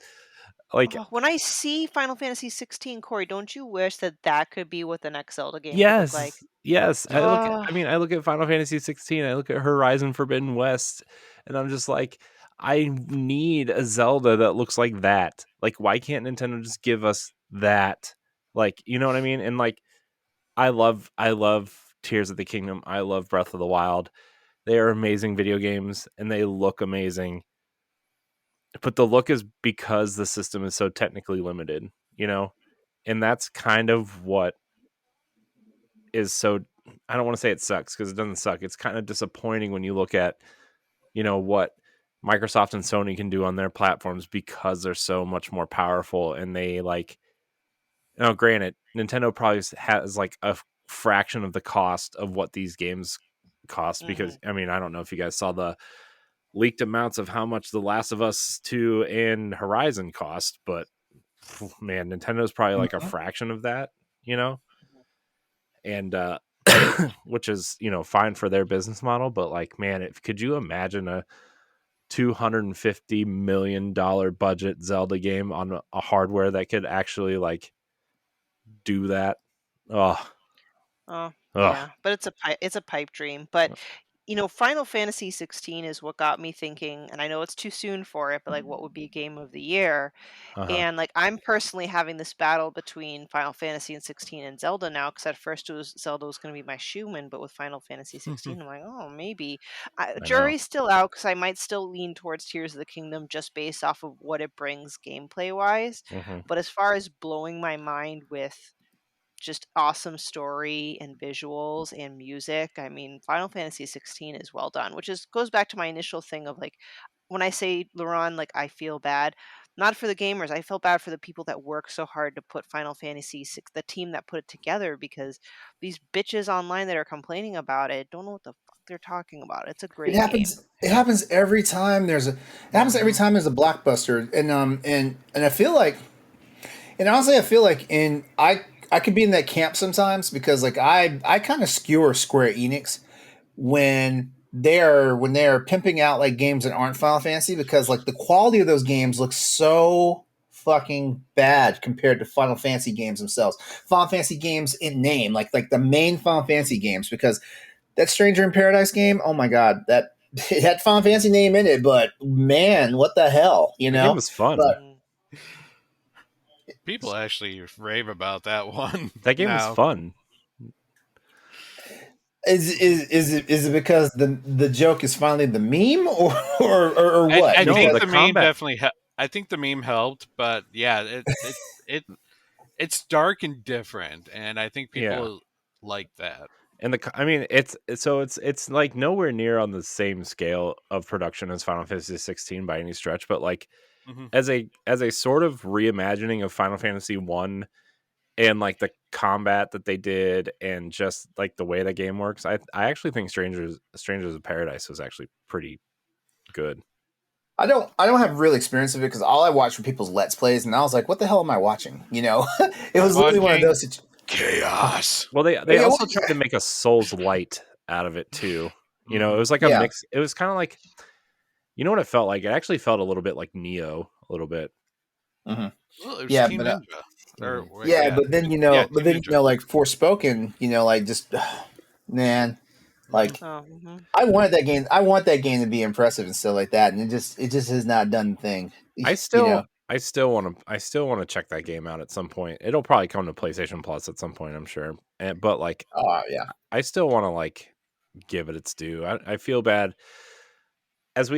like Oh, when I see Final Fantasy 16, Corey, don't you wish that that could be what the next Zelda game could look like? yes. Oh, I look at Final Fantasy 16. I look at Horizon Forbidden West, and I'm just like, I need a Zelda that looks like that. Like, why can't Nintendo just give us that? Like, you know what I mean? And like, I love Tears of the Kingdom. I love Breath of the Wild. They are amazing video games, and they look amazing. But the look is because the system is so technically limited, and that's kind of what is so. I don't want to say it sucks because it doesn't suck. It's kind of disappointing when you look at what Microsoft and Sony can do on their platforms because they're so much more powerful, and they like. Granted, Nintendo probably has like a fraction of the cost of what these games cost because I mean I don't know if you guys saw the leaked amounts of how much The Last of Us 2 and Horizon cost, but man, Nintendo's probably like a fraction of that, and which is fine for their business model, but like man, could you imagine a $250 million budget Zelda game on a hardware that could actually like do that? Oh, yeah, but it's a pipe dream. But Final Fantasy 16 is what got me thinking, and I know it's too soon for it, but like, what would be game of the year? uh-huh. And like, I'm personally having this battle between Final Fantasy and 16 and Zelda now, because at first Zelda was going to be my shoo-in, but with Final Fantasy 16, I'm like, oh, maybe. I know. Jury's still out because I might still lean towards Tears of the Kingdom just based off of what it brings gameplay wise. Mm-hmm. But as far as blowing my mind with just awesome story and visuals and music. I mean, Final Fantasy 16 is well done, which is goes back to my initial thing of like when I say LeRon, like I feel bad, not for the gamers. I feel bad for the people that work so hard to put Final Fantasy 6, the team that put it together, because these bitches online that are complaining about it don't know what the fuck they're talking about. It's a It great game. happens. It happens every time It happens every time there's a blockbuster, and I feel like, and honestly, I feel like I could be in that camp sometimes because like I kind of skewer Square Enix when they're pimping out like games that aren't Final Fantasy, because like the quality of those games looks so fucking bad compared to Final Fantasy games themselves. Final Fantasy games in name, like the main Final Fantasy games, because that Stranger in Paradise game, oh my god, that it had Final Fantasy name in it, but man, what the hell, The game was fun. But Mm. People actually rave about that one. That game was now. fun. is it because the joke is finally the meme, or what? I No, think the the meme combat. definitely. I think the meme helped, but yeah, it's dark and different, and I think Yeah. people like that. And I mean, it's like nowhere near on the same scale of production as Final Fantasy 16 by any stretch, but like Mm-hmm. as a sort of reimagining of Final Fantasy 1 and like the combat that they did and just like the way the game works, I actually think Strangers of Paradise was actually pretty good. I don't have real experience of it because all I watched were people's let's plays, and I was like, what the hell am I watching? It was literally one of Watching those. chaos. Well, they Yeah, also tried to make a Souls light out of it too, You know, it was like a Yeah. mix. It was kind of like, you know what it felt like? It actually felt a little bit like Neo, a little bit. hmm Well, it was Yeah, Team but Ninja. Or wait, yeah, yeah, but then Team Ninja. like Forspoken, like just man, Mhm. like Oh, I wanted that game. I want that game to be impressive and stuff like that, and it just has not done the thing. I You know. still want to check that game out at some point. It'll probably come to PlayStation Plus at some point, I'm sure. But like, Oh yeah. I still want to like give it its due. I feel bad as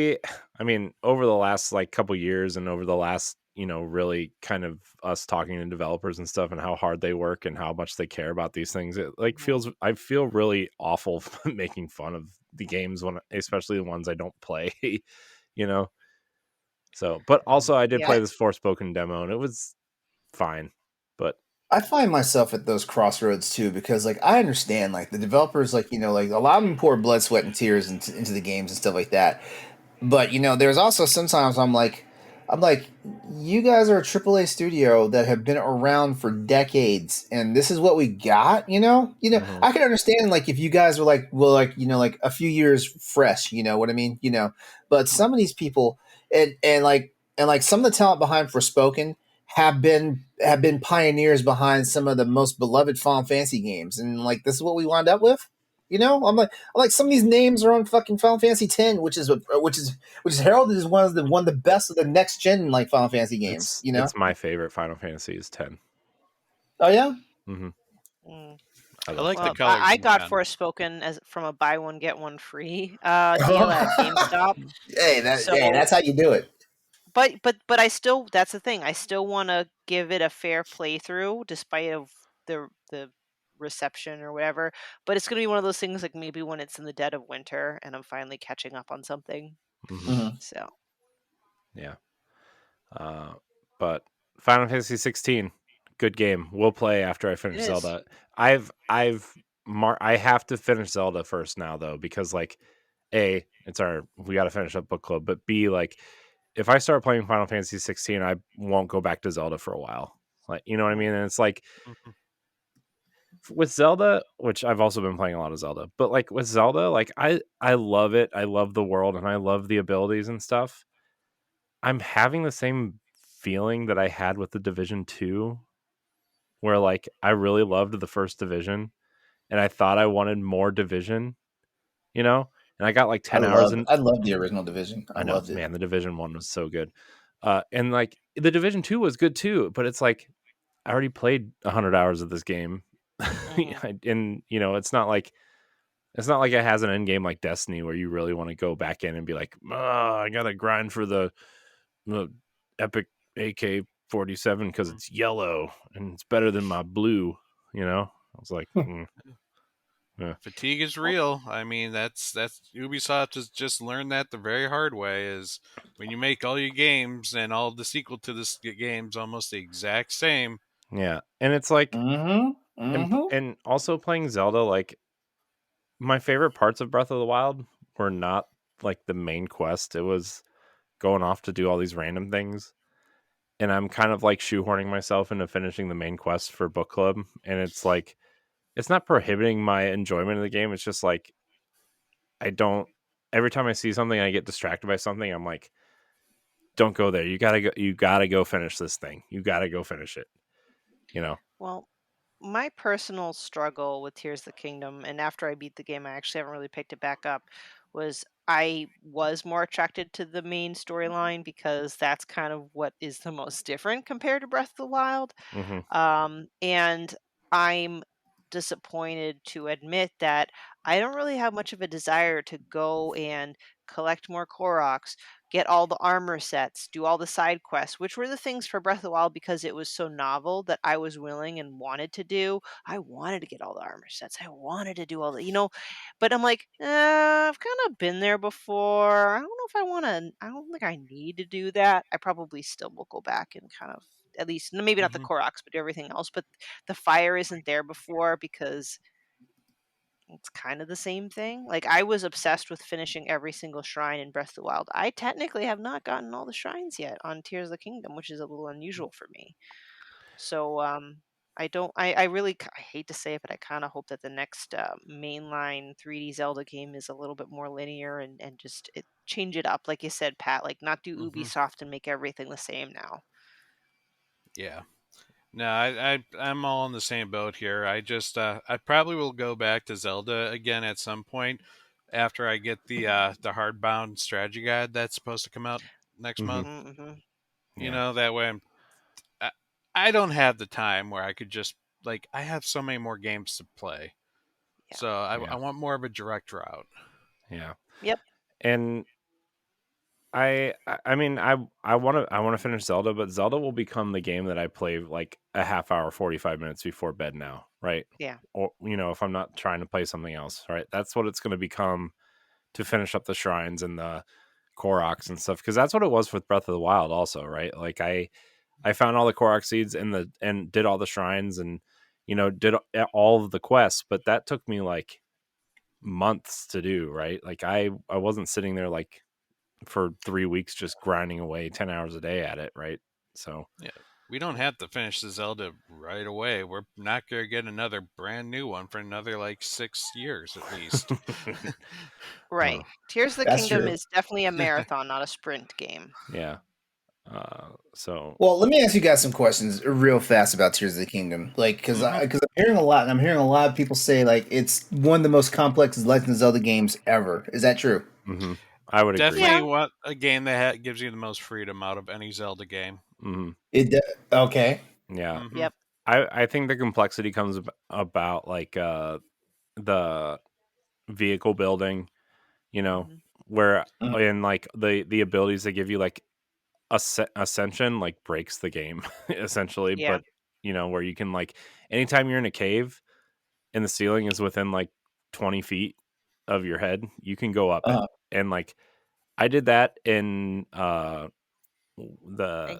I mean, over the last like couple years and over the last, really kind of us talking to developers and stuff and how hard they work and how much they care about these things. It like I feel really awful making fun of the games especially the ones I don't play, you know. So, but also I did Yeah, play this Forspoken demo and it was fine. But I find myself at those crossroads too because like I understand like the developers like like a lot of them pour blood, sweat, and tears into the games and stuff like that. But there's also sometimes I'm like, you guys are a AAA studio that have been around for decades, and this is what we got. mhm. I can understand like if you guys were like, well, like like a few years fresh. You know what I mean? But some of these people and like some of the talent behind Forspoken have been pioneers behind some of the most beloved Final Fantasy games, and like this is what we wound up with. I'm like some of these names are on fucking Final Fantasy X, which is heralded as one of the best of the next gen like Final Fantasy games. It's my favorite Final Fantasy is 10. Oh yeah. Hmm. mm. I I love like the 10. Well, colors I in got 10. Forspoken as from a buy one get one free deal at GameStop. That's So, how you do it. but I still that's the thing. I still want to give it a fair playthrough, despite of the reception or whatever. But it's gonna be one of those things like maybe when it's in the dead of winter and I'm finally catching up on something. Hmm. Mhm. So Yeah. But Final Fantasy 16, good game. We'll play after I it finish is. Zelda. I have to finish Zelda first now though because like we got to finish up book club, but B, like if I start playing Final Fantasy 16, I won't go back to Zelda for a while. Like, you know what I mean? And it's like Mhm. with Zelda, which I've also been playing a lot of Zelda, but like with Zelda, like I love it. I love the world and I love the abilities and stuff. I'm having the same feeling that I had with the Division 2 where like I really loved the first Division and I thought I wanted more Division, you know? And I got like I 10 hours love in. I love the original Division. I I know, loved it. man, the Division 1 was so good. And like the Division 2 was good too, but it's like I already played 100 hours of this game. Mhm. And it's not like it has an end game like Destiny where you really want to go back in and be like, I got to grind for the epic AK-47 because it's yellow and it's better than my blue. I was like, yeah. Fatigue is real. I mean, that's Ubisoft has just learned that the very hard way. Is when you make all your games and all the sequel to this games almost the exact same. Yeah, and it's like, Mm-hmm. and Mm-hmm. and also playing Zelda, like my favorite parts of Breath of the Wild were not like the main quest. It was going off to do all these random things. And I'm kind of like shoehorning myself into finishing the main quest for book club. And it's like, it's not prohibiting my enjoyment of the game. It's just like, I don't, every time I see something, I get distracted by something. I'm like, don't go there. You gotta go finish this thing. You gotta go finish it. You know? Well, my personal struggle with Tears of the Kingdom, and after I beat the game, I actually haven't really picked it back up, was I was more attracted to the main storyline because that's kind of what is the most different compared to Breath of the Wild. Hmm. And I'm disappointed to admit that I don't really have much of a desire to go and collect more Koroks, get all the armor sets, do all the side quests, which were the things for Breath of the Wild because it was so novel that I was willing and wanted to do. I wanted to get all the armor sets. I wanted to do all but I'm like, I've kind of been there before. I don't know if I want to, I don't think I need to do that. I probably still will go back and kind of at least maybe not the Mhm. Koroks, but everything else. But the fire isn't there before because it's kind of the same thing. Like I was obsessed with finishing every single shrine in Breath of the Wild. I technically have not gotten all the shrines yet on Tears of the Kingdom, which is a little unusual for me. So I really I hate to say it, but I kind of hope that the next mainline 3D Zelda game is a little bit more linear and just change it up, like you said, Pat. Like not do Mm-hmm. Ubisoft and make everything the same now. Yeah. No, I'm all in the same boat here. I probably will go back to Zelda again at some point after I get the hardbound strategy guide that's supposed to come out next month. Mm-hmm. Yeah. That way I, I don't have the time where I could just like I have so many more games to play. Yeah. So I Yeah. want more of a direct route. Yeah. Yep. And I mean I want to finish Zelda, but Zelda will become the game that I play like a half hour, 45 minutes before bed now, right? Yeah. Or if I'm not trying to play something else, right? That's what it's going to become to finish up the shrines and the Koroks and stuff, because that's what it was with Breath of the Wild also, right? Like I found all the Korok seeds and did all the shrines and did all of the quests, but that took me like months to do, right? Like I wasn't sitting there like for 3 weeks just grinding away 10 hours a day at it, right? So Yeah. We don't have to finish the Zelda right away. We're not going to get another brand new one for another like 6 years at least. Right. Tears of the That's Kingdom true. is definitely a marathon, not a sprint game. yeah. So Well, let me ask you guys some questions real fast about Tears of the Kingdom. Like, because Mhm. I'm hearing a lot, and I'm hearing a lot of people say like it's one of the most complex Legend of Zelda games ever. Is that true? I would agree. Definitely Yeah. want a game that gives you the most freedom out of any Zelda game. Okay. Yeah. Hmm. Yep. I think the complexity comes about like the vehicle building, Hmm. where Mm. in like the abilities they give you, like ascension like breaks the game essentially, Yeah. but where you can like anytime you're in a cave and the ceiling is within like 20 feet of your head, you can go up it. Uh, And like I did that in Thank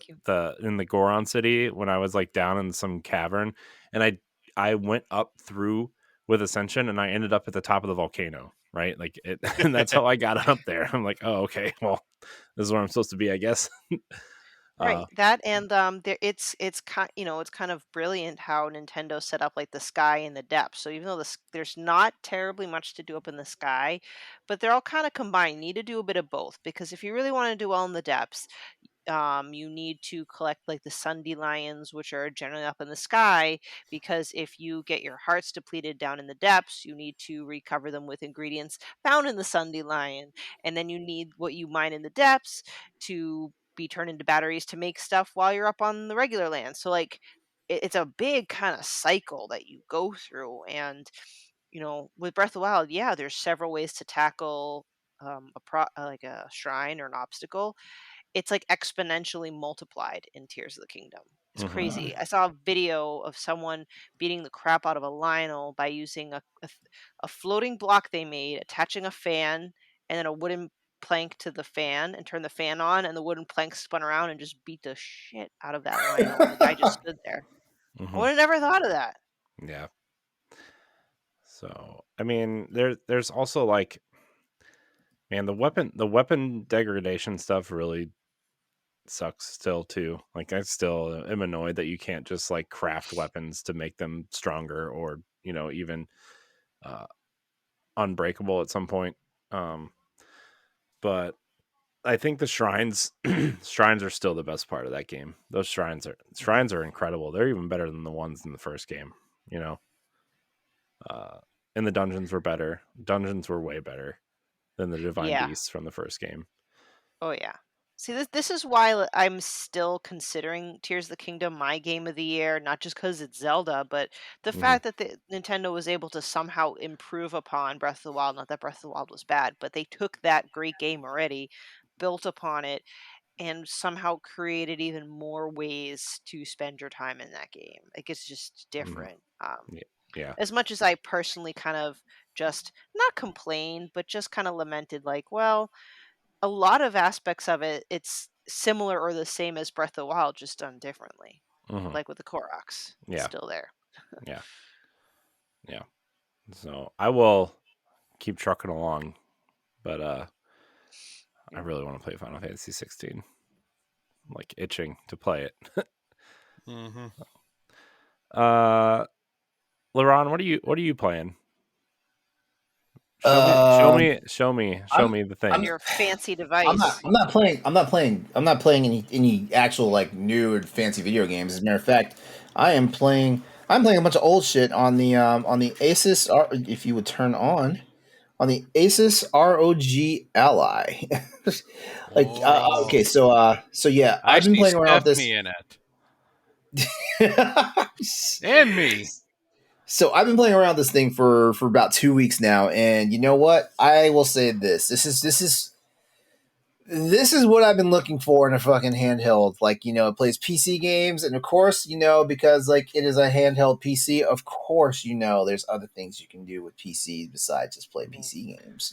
you. in the Goron city when I was like down in some cavern, and I went up through with ascension and I ended up at the top of the volcano, right? Like it and that's how I got up there. I'm like, oh, okay, well, this is where I'm supposed to be, I guess. Right. uh That and there it's kind it's kind of brilliant how Nintendo set up like the sky and the depths. So even though there's not terribly much to do up in the sky, but they're all kind of combined. You need to do a bit of both because if you really want to do well in the depths, you need to collect like the Sunday lions, which are generally up in the sky, because if you get your hearts depleted down in the depths, you need to recover them with ingredients found in the Sunday lion. And then you need what you mine in the depths to be turned into batteries to make stuff while you're up on the regular land. So, like, it's a big kind of cycle that you go through. And, with Breath of the Wild, yeah, there's several ways to tackle like a shrine or an obstacle. It's like exponentially multiplied in Tears of the Kingdom. It's mhm. uh, crazy. I saw a video of someone beating the crap out of a Lionel by using a floating block they made, attaching a fan and then a wooden plank to the fan and turn the fan on, and the wooden plank spun around and just beat the shit out of that Lionel. And the guy just stood there. I Mhm. would have never thought of that. Yeah. So I mean, there's also like, man, the weapon degradation stuff really sucks still too. Like I still am annoyed that you can't just like craft weapons to make them stronger or even uh unbreakable at some point. Um but I think the shrines shrines are still the best part of that game. Those shrines are incredible. They're even better than the ones in the first game, you know. Uh and the dungeons were better. Dungeons were way better than the divine Yeah. beasts from the first game. Oh yeah. See, this is why I'm still considering Tears of the Kingdom my game of the year, not just because it's Zelda, but the Mhm. fact that Nintendo was able to somehow improve upon Breath of the Wild. Not that Breath of the Wild was bad, but they took that great game already, built upon it, and somehow created even more ways to spend your time in that game. Like it's just Mhm. different. Yeah. Yeah. As much as I personally kind of just not complained, but just kind of lamented, like, well, a lot of aspects of it, it's similar or the same as Breath of the Wild, just done differently. Mhm. Like with the Koroks, it's Yeah. still there. Yeah. Yeah. So I will keep trucking along, but I Yeah. really want to play Final Fantasy 16. I'm like itching to play it. Hmm. LeRon, what are you playing? Show Um, me the On thing. your fancy device. I'm not playing any actual like new or fancy video games. As a matter of fact, I'm playing a bunch of old shit on the Asus. If you would turn on the Asus ROG Ally. Like Oh, okay, so yeah, I I've been see playing around with Stephanie in it, this. and me. So I've been playing around with this thing for about 2 weeks now, and you know what? I will say this: this is what I've been looking for in a fucking handheld. Like, it plays PC games, and of course, because like it is a handheld PC, of course, there's other things you can do with PC besides just play PC games.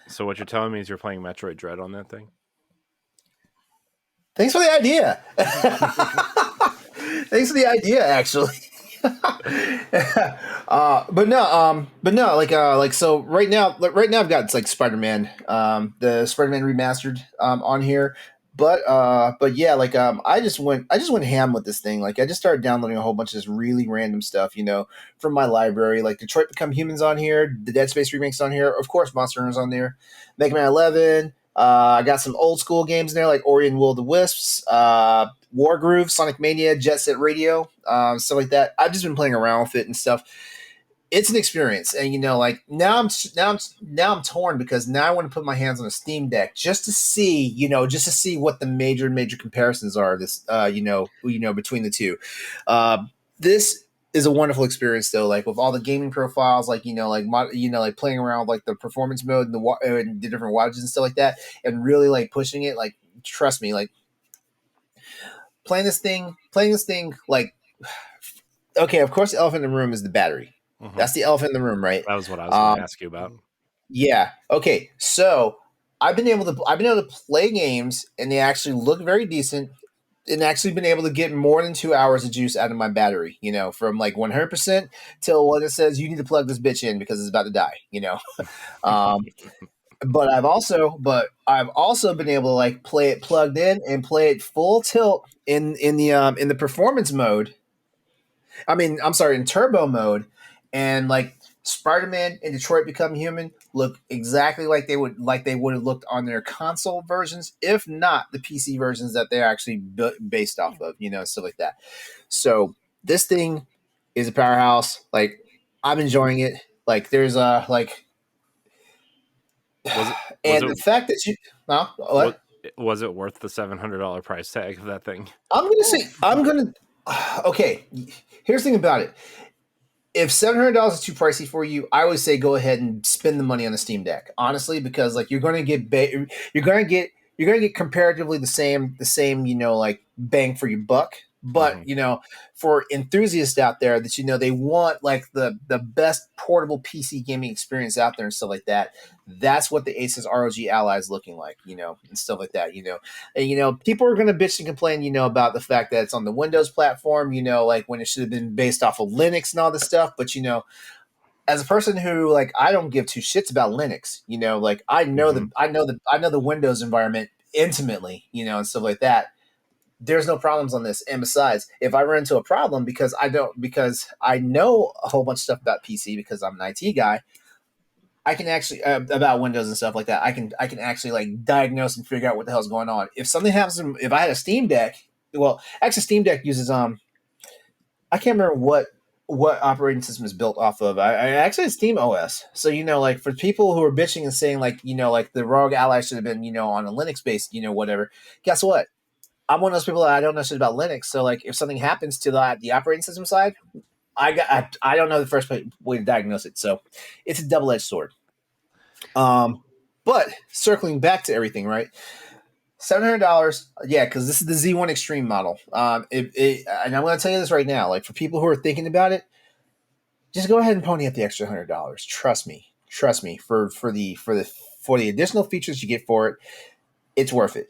So what you're telling me is you're playing Metroid Dread on that thing? Thanks for the idea. Thanks for the idea, actually. But no, like so right now I've got like Spider-Man, the Spider-Man remastered on here. But yeah, like I just went ham with this thing. Like I just started downloading a whole bunch of this really random stuff, from my library. Like Detroit Become Humans on here, the Dead Space remakes on here, of course Monster Hunter's on there, Mega Man 11. I got some old school games in there like Ori and Will of the Wisps, War Groove, Sonic Mania, Jet Set Radio, stuff like that. I've just been playing around with it and stuff. It's an experience, and like now I'm torn because now I want to put my hands on a Steam Deck just to see, just to see what the major comparisons are. This, between the two. This is a wonderful experience though, like with all the gaming profiles, like like playing around with like the performance mode and the different wattages and stuff like that, and really like pushing it. Like trust me, like playing this thing, like okay, of course the elephant in the room is the battery. Mm-hmm. That's the elephant in the room, right? That was what I was going to ask you about. Yeah. Okay. So I've been able to play games, and they actually look very decent, and actually been able to get more than 2 hours of juice out of my battery. From like 100% till when it says you need to plug this bitch in because it's about to die. Um, but I've also been able to like play it plugged in and play it full tilt in the performance mode. I mean, I'm sorry, in turbo mode, and like Spider-Man and Detroit Become Human look exactly like they would have looked on their console versions, if not the PC versions that they're actually based off of, stuff like that. So this thing is a powerhouse. Like I'm enjoying it. Like there's a like, and the fact that you, no, what? Was it worth the $700 price tag of that thing? Okay, here's the thing about it. If $700 is too pricey for you, I would say go ahead and spend the money on the Steam Deck. Honestly, because like you're going to get comparatively the same like bang for your buck. But for enthusiasts out there that they want like the best portable PC gaming experience out there and stuff like that, that's what the Asus ROG Ally is looking like, and stuff like that, and people are going to bitch and complain, about the fact that it's on the Windows platform, like when it should have been based off of Linux and all this stuff. But as a person who like I don't give two shits about Linux, like I know the Windows environment intimately, and stuff like that. There's no problems on this. And besides, if I run into a problem because I know a whole bunch of stuff about PC because I'm an IT guy, I can actually about Windows and stuff like that. I can actually like diagnose and figure out what the hell's going on. If something happens, if I had a Steam Deck, well, actually Steam Deck uses I can't remember what operating system is built off of. I actually had Steam OS. So like for people who are bitching and saying like like the ROG Ally should have been on a Linux based whatever. Guess what? I'm one of those people that I don't know shit about Linux. So like, if something happens to the operating system side, I don't know the first way to diagnose it. So it's a double edged sword. But circling back to everything, right? $700, yeah, because this is the Z1 Extreme model. And I'm going to tell you this right now, like for people who are thinking about it, just go ahead and pony up the extra $100. Trust me for the additional features you get for it, it's worth it.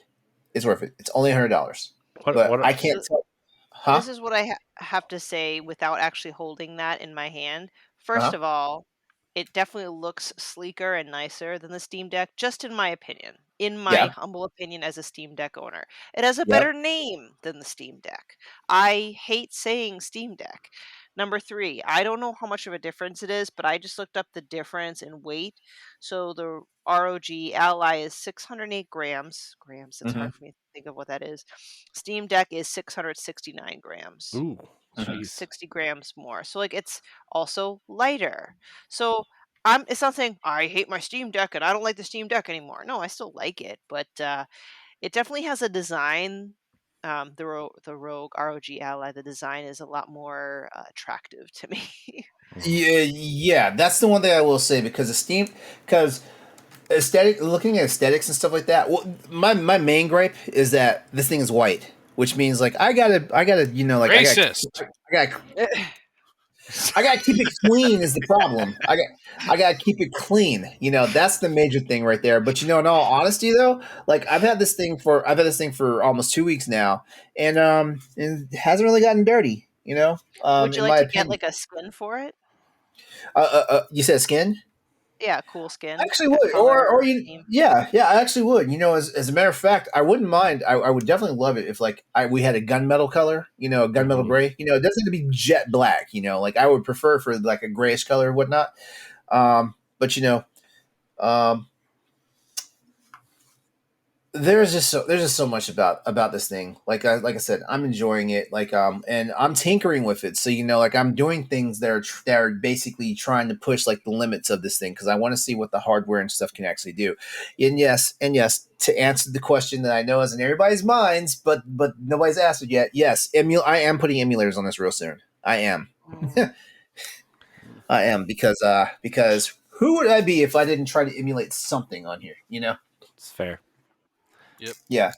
It's worth it. It's only $100. But I can't tell. Huh? This is what I have to say without actually holding that in my hand. First of all, it definitely looks sleeker and nicer than the Steam Deck, just in my opinion. In my humble opinion as a Steam Deck owner. It has a better name than the Steam Deck. I hate saying Steam Deck. Number 3, I don't know how much of a difference it is, but I just looked up the difference in weight. So the ROG Ally is 608 grams. Grams, it's Mhm. hard for me to think of what that is. Steam Deck is 669 grams. Ooh, So like jeez. 60 grams more. So like it's also lighter. So it's not saying I hate my Steam Deck and I don't like the Steam Deck anymore. No, I still like it, but it definitely has a design. The Rogue ROG Ally, the design is a lot more attractive to me. Yeah, that's the one thing I will say because because looking at aesthetics and stuff like that. Well, my main gripe is that this thing is white, which means like I gotta, like Racist. I gotta keep it clean is the problem. I gotta keep it clean. That's the major thing right there. But in all honesty though, like I've had this thing for almost 2 weeks now, and it hasn't really gotten dirty. Would you In like my to get opinion. like a skin for it? You said skin? Yeah, cool I skin, actually like a would, color or or you, theme. yeah, I actually would. As a matter of fact, I wouldn't mind. I would definitely love it if like we had a gunmetal color, a gunmetal Mhm. gray. It doesn't have to be jet black. Like I would prefer for like a grayish color or whatnot. But um, there's just so much about this thing. Like I said, I'm enjoying it. And I'm tinkering with it. So like I'm doing things that are basically trying to push like the limits of this thing because I want to see what the hardware and stuff can actually do. And yes, to answer the question that I know is in everybody's minds, but nobody's asked it yet. Yes, I am putting emulators on this real soon. I am. Mm. I am because who would I be if I didn't try to emulate something on here? It's fair. Yeah.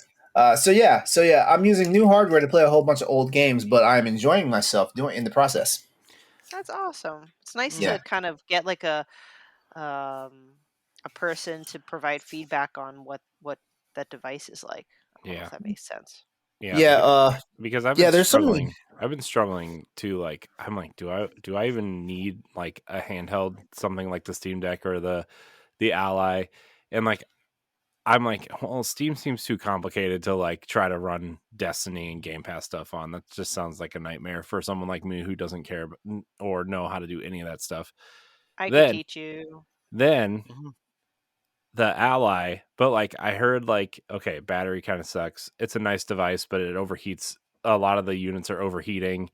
So yeah, I'm using new hardware to play a whole bunch of old games, but I'm enjoying myself doing in the process. That's awesome. It's nice Yeah. to kind of get like um a person to provide feedback on what that device is like. I don't know if Yeah. that makes sense. Yeah. Yeah. Because I've Yeah. been There's so many. struggling. I've been struggling to like. I'm like, do I even need like a handheld, something like the Steam Deck or the Ally? And like, I'm like, well, Steam seems too complicated to like try to run Destiny and Game Pass stuff on. That just sounds like a nightmare for someone like me who doesn't care or know how to do any of that stuff. I could Then, teach you. then Mhm. the Ally, but like I heard like, okay, battery kind of sucks. It's a nice device, but it overheats. A lot of the units are overheating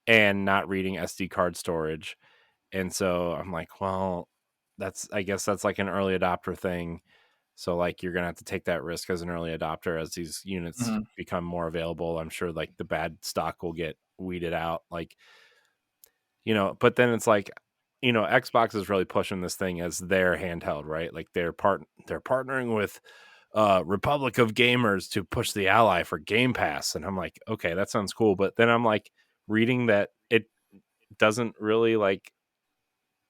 and not reading SD card storage. And so I'm like, well, I guess that's like an early adopter thing. So like you're gonna have to take that risk as an early adopter as these units Mhm. become more available. I'm sure like the bad stock will get weeded out. Like, but then it's like, Xbox is really pushing this thing as their handheld, right? Like they're partnering with Republic of Gamers to push the Ally for Game Pass. And I'm like, okay, that sounds cool. But then I'm like reading that it doesn't really like,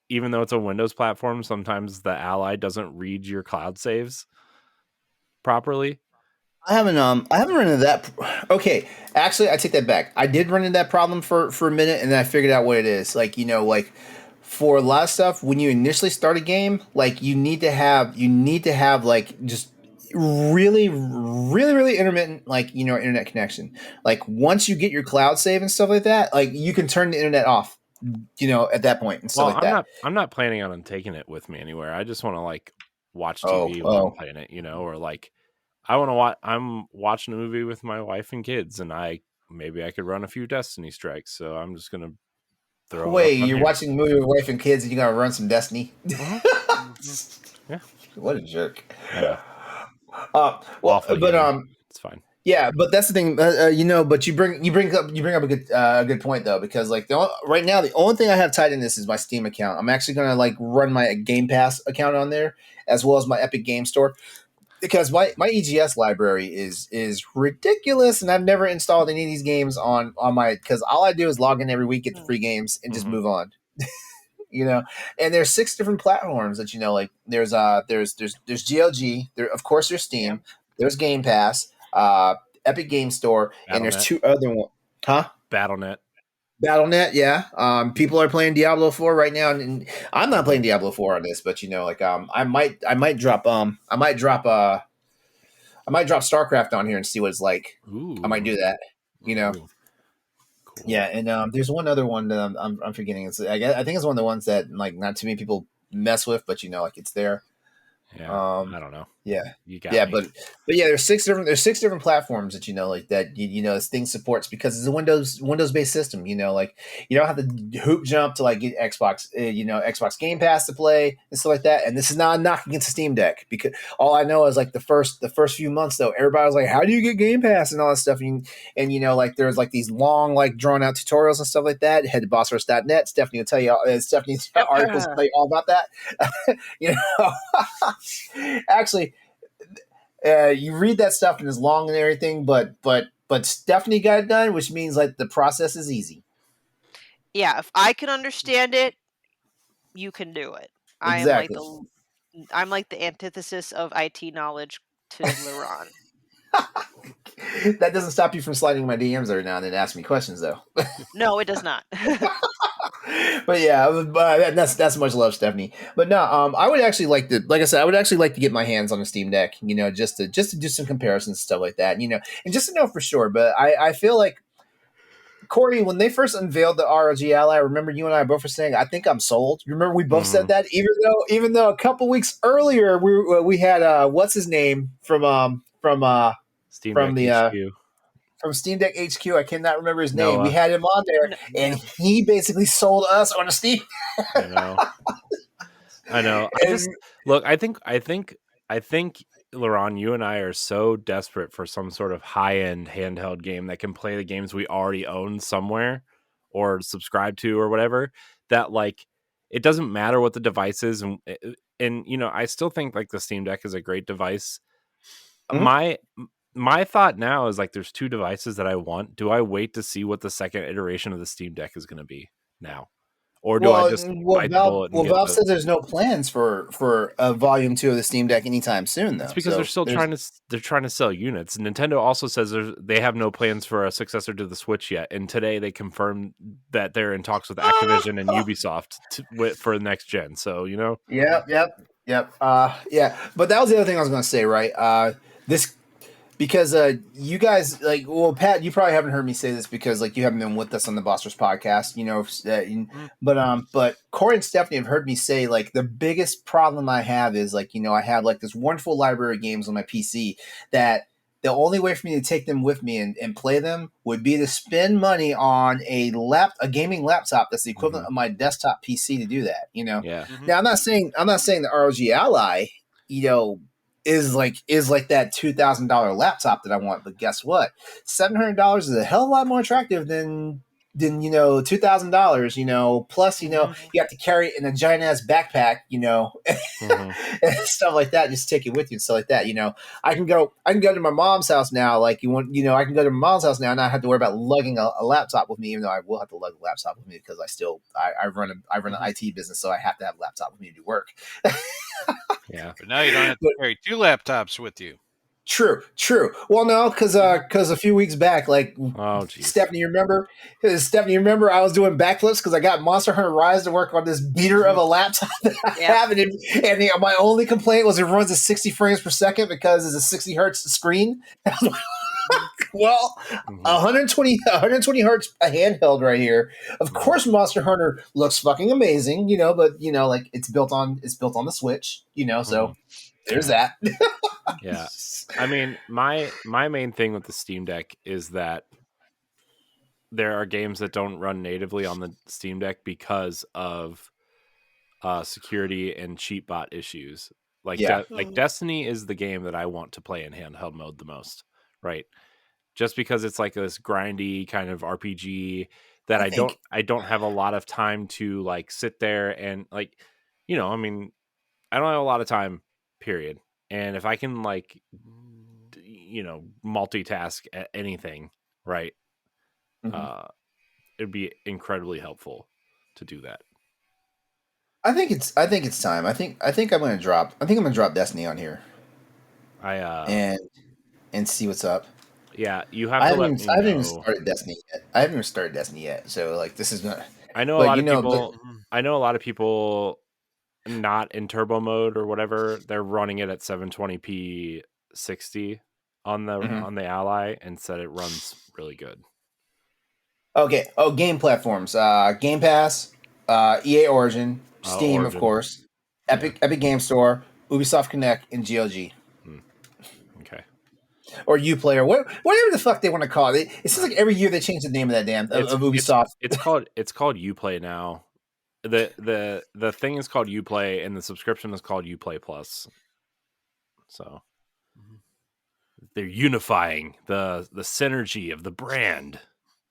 even though it's a Windows platform, sometimes the Ally doesn't read your cloud saves properly. I haven't run into that. Okay, actually, I take that back. I did run into that problem for a minute, and then I figured out what it is. Like like for a lot of stuff, when you initially start a game, like you need to have like just really really really intermittent like internet connection. Like once you get your cloud save and stuff like that, like you can turn the internet off. At that point and stuff Well, like that. I'm not planning on taking it with me anywhere. I just want to like watch Oh, TV while I'm oh. playing it, or like I want to watch. I'm watching a movie with my wife and kids, and maybe I could run a few Destiny strikes. So I'm just gonna throw it up Wait, on you're here. watching a movie with wife and kids, and you gotta run some Destiny. Yeah, What a jerk. I know. Well, Lawful but game. It's fine. yeah, but that's the thing. But you bring up a good point though, because like right now the only thing I have tied in this is my Steam account. I'm actually gonna like run my Game Pass account on there as well as my Epic Game Store because my EGS library is ridiculous, and I've never installed any of these games on my because all I do is log in every week, get the free games, and just move on. And there's 6 different platforms that like there's GLG, of course there's Yeah. Steam, there's Game Pass, Epic Game Store, and there's Battle.net. 2 other ones. Huh? Battle.net. Battle.net, yeah. People are playing Diablo 4 right now, and I'm not playing Diablo 4 on this, but like I might drop StarCraft on here and see what it's like. Ooh. I might do that. Ooh. Cool. Yeah, and there's one other one that I'm forgetting. I think it's one of the ones that like not too many people mess with, but like it's there. Yeah, I don't know. Yeah, You got yeah, me. but yeah, there's six different platforms that like that this thing supports because it's a Windows based system. Like you don't have to hoop jump to like get Xbox Xbox Game Pass to play and stuff like that. And this is not a knock against the Steam Deck because all I know is like the first few months though, everybody was like, "How do you get Game Pass?" and all that stuff. And like there's like these long like drawn out tutorials and stuff like that. Head to bossrush.net. Stephanie will tell you. Stephanie's articles will tell you all about that. Actually, you read that stuff and it's long and everything, but Stephanie got it done, which means like the process is easy. Yeah, if I can understand it, you can do it. Exactly. I'm like the antithesis of IT knowledge to LeRon. That doesn't stop you from sliding my DMs every now and then and asking me questions, though. No, it does not. But yeah, that's much love, Stephanie. But no, I would actually like to, like I said, I would actually like to get my hands on a Steam Deck, just to do some comparisons and stuff like that, and just to know for sure. But I feel like Corey, when they first unveiled the ROG Ally, I remember you and I both were saying, "I think I'm sold." You remember we both said that, even though a couple weeks earlier we had what's his name from Steam from Deck the HQ. From Steam Deck HQ. I cannot remember his name. Noah. We had him on there, and he basically sold us on a Steam. I know. I think LeRon, you and I are so desperate for some sort of high-end handheld game that can play the games we already own somewhere or subscribe to or whatever, that like it doesn't matter what the device is, and I still think like the Steam Deck is a great device. Mhm. My thought now is like there's two devices that I want. Do I wait to see what the second iteration of the Steam Deck is going to be now? Or do I just bite the bullet and get Valve the... says there's no plans for a volume 2 of the Steam Deck anytime soon, though. That's because they're still trying to sell units. Nintendo also says they have no plans for a successor to the Switch yet. And today they confirmed that they're in talks with Activision and Ubisoft for the next gen. So Yep. Yeah. But that was the other thing I was going to say, right? This because you guys like, well, Pat, you probably haven't heard me say this because like you haven't been with us on the Bossers podcast, but Corey and Stephanie have heard me say like the biggest problem I have is like I have like this wonderful library of games on my PC that the only way for me to take them with me and play them would be to spend money on a gaming laptop that's the equivalent of my desktop PC to do that. Yeah. Now I'm not saying the ROG Ally, is like that $2,000 laptop that I want, but guess what? $700 is a hell of a lot more attractive than $2,000. Plus, you have to carry it in a giant ass backpack, and stuff like that. Just take it with you and stuff like that. I can go to my mom's house now. I can go to my mom's house now and not have to worry about lugging a laptop with me, even though I will have to lug a laptop with me because I run an IT business, so I have to have a laptop with me to do work. Yeah, but now you don't have to carry two laptops with you. True. Well, no, because a few weeks back, like, Stephanie, you remember? I was doing backflips because I got Monster Hunter Rise to work on this beater of a laptop that I have, and my only complaint was it runs at 60 frames per second because it's a 60 hertz screen. Well, 120 hertz a handheld right here. Of course, Monster Hunter looks fucking amazing, but like it's built on the Switch, so there's that. Yeah. I mean, my main thing with the Steam Deck is that there are games that don't run natively on the Steam Deck because of security and cheat bot issues. Like Destiny is the game that I want to play in handheld mode the most, right? Just because it's like this grindy kind of RPG that I don't have a lot of time to like sit there and like, I mean, I don't have a lot of time, period. And if I can like, multitask at anything, right? It'd be incredibly helpful to do that. I think it's time. I think I'm going to drop Destiny on here. And see what's up. Yeah, you have to let me know. I haven't even started Destiny yet. So like this is not. I know a lot of people. I know a lot of people not in turbo mode or whatever. They're running it at 720p 60 on the Ally and said it runs really good. Okay. Oh, game platforms. Game Pass, EA Origin, Steam, of Origin. course, Yeah. Epic Game Store, Ubisoft Connect, and GOG. Hmm. Okay. Or Uplay, or whatever the fuck they want to call it. It seems like every year they change the name of that of Ubisoft. It's called Uplay now. The thing is called Uplay, and the subscription is called Uplay Plus. So they're unifying the synergy of the brand.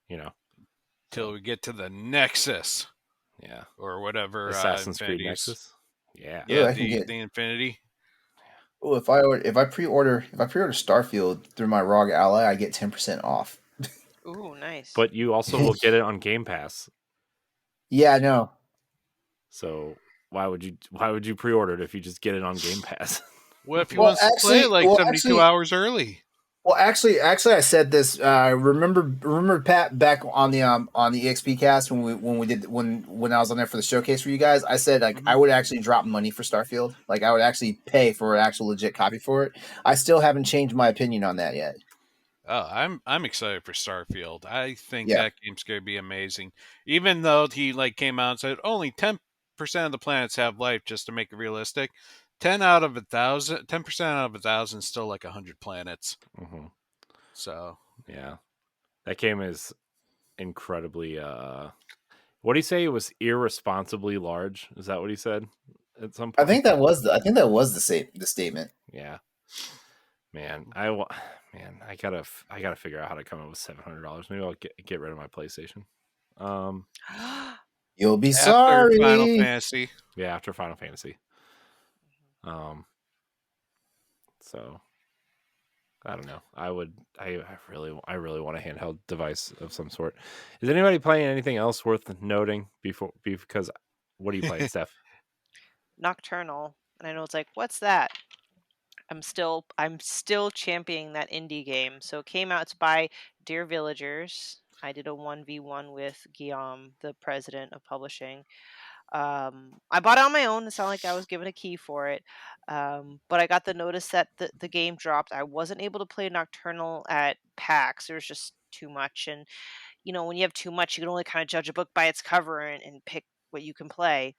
You know, Till we get to the Nexus yeah. or whatever. Assassin's Creed Infinity's. Nexus. Yeah. Ooh, Yeah, I can get. the Infinity. Oh, if I pre-order Starfield through my ROG Ally, I get 10% off. Ooh, nice. But you also will get it on Game Pass. Yeah, I know. So why would you pre-order it if you just get it on Game Pass? What if he Well, wants to play actually, like well, 72 actually, hours early? well, actually, I said this. Remember Pat back on the EXP cast when I was on there for the showcase for you guys. I said like I Mhm. would actually drop money for Starfield. Like I would actually pay for an actual legit copy for it. I still haven't changed my opinion on that yet. Oh, I'm excited for Starfield. I think Yeah, that game's going to be amazing. Even though he like came out and said only 10% of the planets have life, just to make it realistic. 10% out of 1,000 is still like 100 planets. Mm-hmm. So Yeah, that game is incredibly. What did he say? It was irresponsibly large. Is that what he said at some I point? think that was the statement. Yeah, man. Man, I gotta figure out how to come up with $700. Maybe I'll get rid of my PlayStation. Um, You'll be after Final sorry. Fantasy, yeah, after Final Fantasy. So I don't know. I really want a handheld device of some sort. Is anybody playing anything else worth noting because what are you playing, Steph? Nocturnal. And I know it's like, what's that? I'm still championing that indie game. So it came out to buy Dear Villagers. I did a 1v1 with Guillaume, the president of publishing. I bought it on my own. It's not like I was given a key for it. But I got the notice that the game dropped. I wasn't able to play Nocturnal at PAX. There was just too much. And, when you have too much, you can only kind of judge a book by its cover and pick what you can play.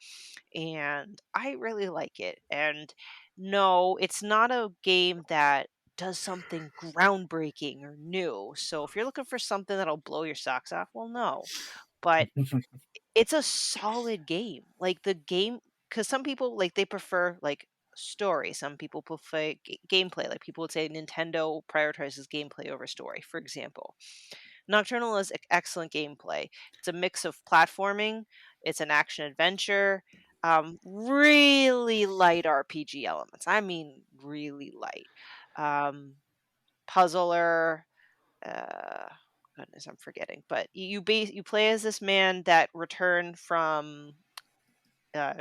And I really like it. And no, it's not a game that does something groundbreaking or new. So if you're looking for something that'll blow your socks off, well, no. But it's a solid game. Like the game, because some people like they prefer like story. Some people prefer gameplay. Like people would say Nintendo prioritizes gameplay over story, for example. Nocturnal is excellent gameplay. It's a mix of platforming, it's an action adventure, really light RPG elements. I mean, really light. Um, Puzzler. Uh, Goodness, I'm forgetting. But you play as this man that returned from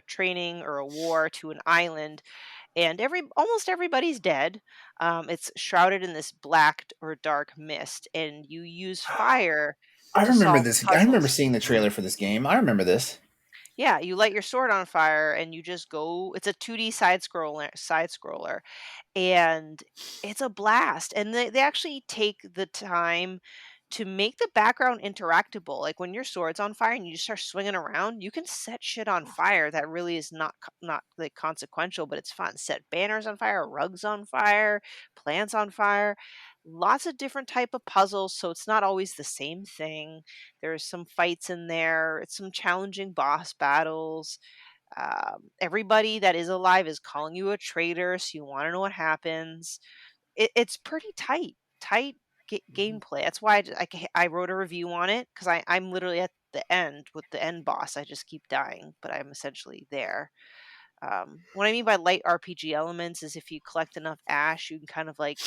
training or a war to an island, and almost everybody's dead. It's shrouded in this black or dark mist, and you use fire I to remember solve this. I remember puzzles. seeing the trailer for this game. I remember this. Yeah, you light your sword on fire, and you just go. It's a 2D side scroller, and it's a blast. And they actually take the time to make the background interactable. Like when your sword's on fire and you just start swinging around, you can set shit on fire that really is not like consequential, but it's fun. Set banners on fire, rugs on fire, plants on fire. Lots of different type of puzzles, so it's not always the same thing. There's some fights in there. It's some challenging boss battles. Everybody that is alive is calling you a traitor, so you want to know what happens. It's pretty tight gameplay. That's why I wrote a review on it because I'm literally at the end with the end boss. I just keep dying, but I'm essentially there. What I mean by light RPG elements is if you collect enough ash, you can kind of like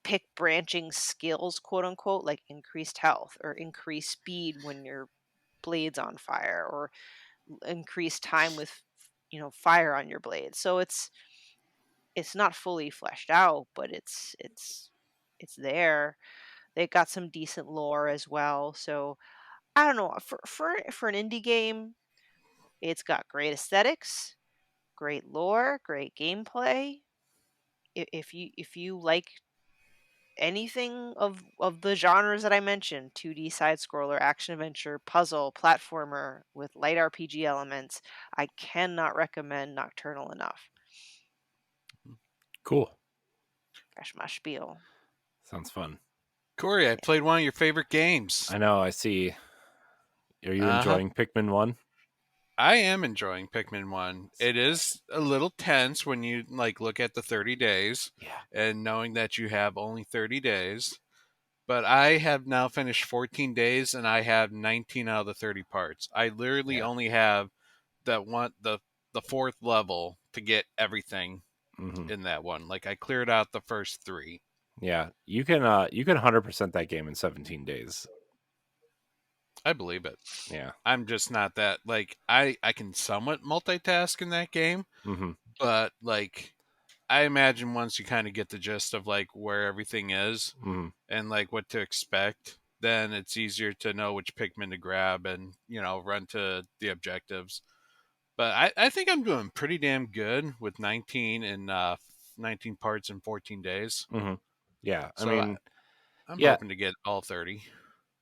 pick branching skills, quote unquote, like increased health or increased speed when your blade's on fire, or increased time with fire on your blade. So it's not fully fleshed out, but it's there. They got some decent lore as well. So I don't know, for an indie game, it's got great aesthetics, great lore, great gameplay. If you like anything of the genres that I mentioned, 2D side scroller, action adventure, puzzle, platformer with light RPG elements, I cannot recommend Nocturnal enough. Cool. That's my spiel. Sounds fun. Corey, I played one of your favorite games. I know. I see. Are you Uh-huh. enjoying Pikmin 1? I am enjoying Pikmin 1. It is a little tense when you look at the 30 days Yeah. and knowing that you have only 30 days. But I have now finished 14 days and I have 19 out of the 30 parts. I literally only have the fourth level to get everything in that one. Like I cleared out the first 3. Yeah. You can 100% that game in 17 days. I believe it. Yeah. I'm just not that I can somewhat multitask in that game, but I imagine once you kind of get the gist of where everything is and what to expect, then it's easier to know which Pikmin to grab and run to the objectives. But I think I'm doing pretty damn good with 19 parts in 14 days. Yeah. So I mean, I'm hoping to get all 30.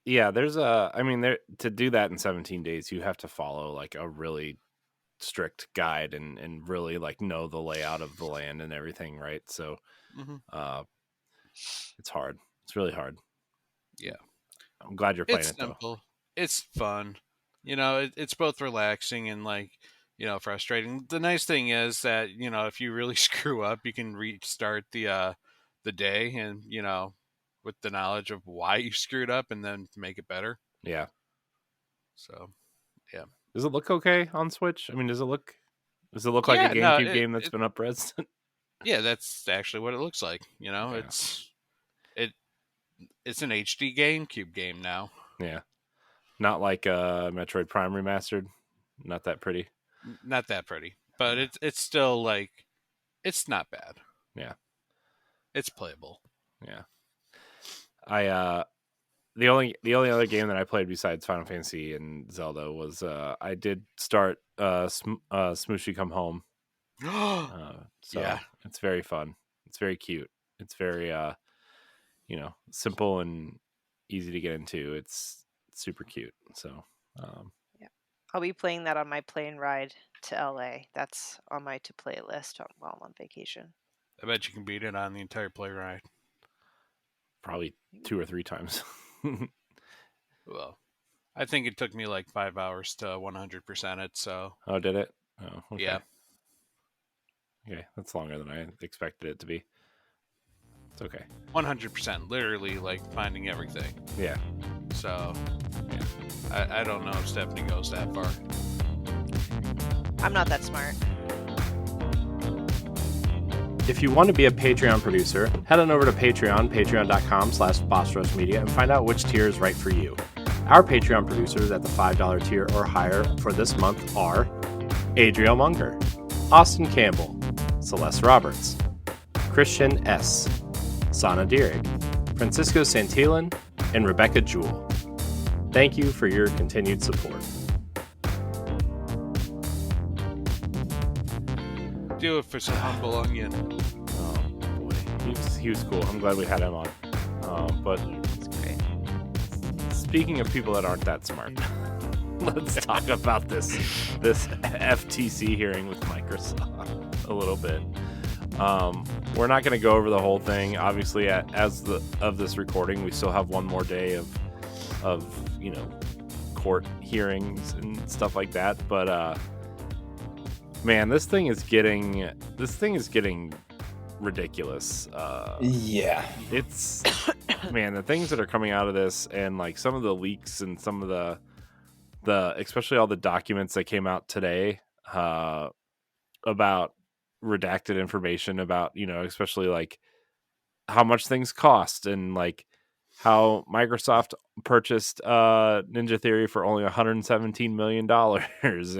Yeah, there's to do that in 17 days, you have to follow a really strict guide and really know the layout of the land and everything, right? So it's hard. It's really hard. Yeah. I'm glad you're playing It's it though. simple. It's fun. It's both relaxing and frustrating. The nice thing is that, if you really screw up, you can restart the day and, with the knowledge of why you screwed up and then make it better. Yeah. So, yeah. Does it look okay on Switch? I mean, does it look like a GameCube game that's been up-res? Yeah, that's actually what it looks like. Yeah. It's an HD GameCube game now. Yeah. Not like Metroid Prime Remastered. Not that pretty. Not that pretty. But it's still it's not bad. Yeah. It's playable. Yeah. The only other game that I played besides Final Fantasy and Zelda was I did start Smooshy Come Home. So yeah, it's very fun. It's very cute. It's very simple and easy to get into. It's super cute. So yeah, I'll be playing that on my plane ride to LA. That's on my to play list while I'm on vacation. I bet you can beat it on the entire play ride. Probably 2 or 3 times. Well, I think it took me 5 hours to 100% it. So. Oh, did it? Oh, okay. Yeah. Okay, that's longer than I expected it to be. It's okay. 100%, literally finding everything. Yeah. So, yeah. I don't know if Stephanie goes that far. I'm not that smart. If you want to be a Patreon producer, head on over to patreon.com/BossRushMedia and find out which tier is right for you. Our Patreon producers at the $5 tier or higher for this month are Adriel Munger, Austin Campbell, Celeste Roberts, Christian S., Sana Dierig, Francisco Santillan, and Rebecca Jewell. Thank you for your continued support. Do it for some humble onion. Oh boy, he was cool. I'm glad we had him on. But It's great. Speaking of people that aren't that smart, let's talk about this FTC hearing with Microsoft a little bit. We're not going to go over the whole thing. Obviously, of this recording, we still have one more day of court hearings and stuff like that. But man, this thing is getting ridiculous. Yeah, it's man, the things that are coming out of this and some of the leaks and some of the especially all the documents that came out today about redacted information about especially how much things cost and how Microsoft purchased Ninja Theory for only $117 million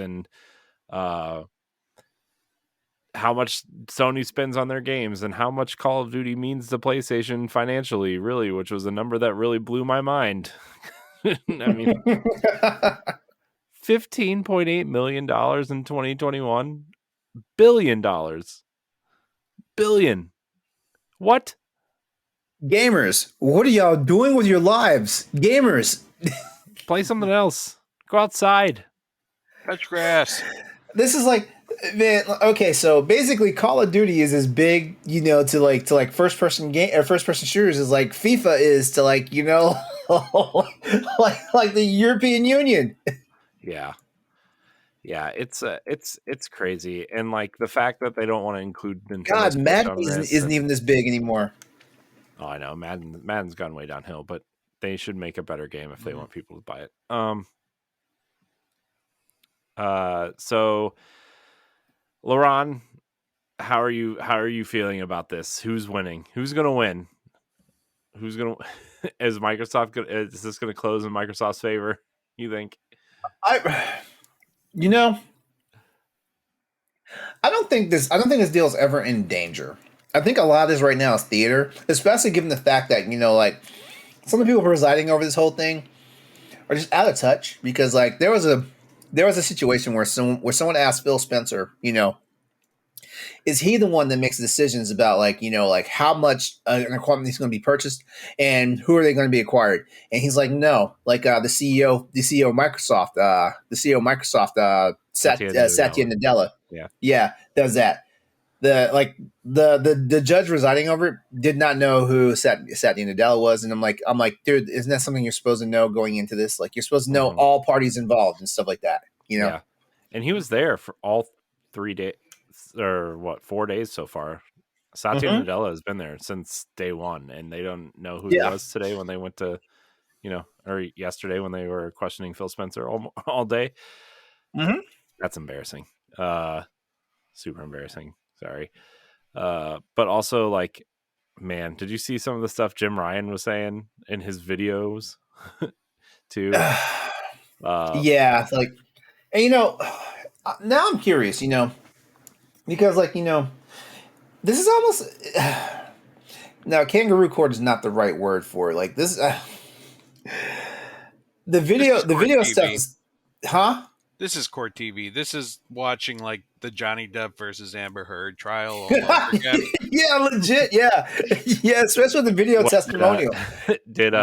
and how much Sony spends on their games and how much Call of Duty means to PlayStation financially, really, which was a number that really blew my mind. I mean, $15.8 million in 2021. $1 billion. Billion. What? Gamers, what are y'all doing with your lives? Gamers, Play something else. Go outside. Touch grass. this is like, man. Okay, so basically, Call of Duty is as big, to first person game or first person shooters is like FIFA is to like the European Union. Yeah. Yeah, it's crazy, and like the fact that they don't want to include Nintendo God, Switch Madden on this. isn't even this big anymore. Oh, I know Madden's gone way downhill, but they should make a better game if they want people to buy it. So LeRon, how are you feeling about this? Who's winning? Who's gonna win? Who's gonna is Microsoft is this gonna close in Microsoft's favor, you think? You know, I don't think this deal is ever in danger. I think a lot of this right now is theater, especially given the fact that like some of the people presiding over this whole thing are just out of touch because like there was a situation where someone asked Phil Spencer, is he the one that makes decisions about like how much an equipment is going to be purchased and who are they going to be acquired? And he's like, no, like the CEO of Microsoft, Satya Nadella, yeah, does that. The judge residing over it did not know who Satya Nadella was, and I'm like, dude, isn't that something you're supposed to know going into this? Like, you're supposed to know all parties involved and stuff like that, Yeah, and he was there for all 3 days or 4 days so far. Satya Nadella has been there since day one, and they don't know who he was today when they went to, or yesterday when they were questioning Phil Spencer all day. That's embarrassing. Super embarrassing. Sorry. But also, like, man, did you see some of the stuff Jim Ryan was saying in his videos too? Yeah, like, and now I'm curious, because this is almost now kangaroo court is not the right word for it. Like this, the video stuff is, huh? This is court TV. This is watching like the Johnny Depp versus Amber Heard trial all over again. Yeah, legit. Yeah, yeah. Especially with the video testimonial. Did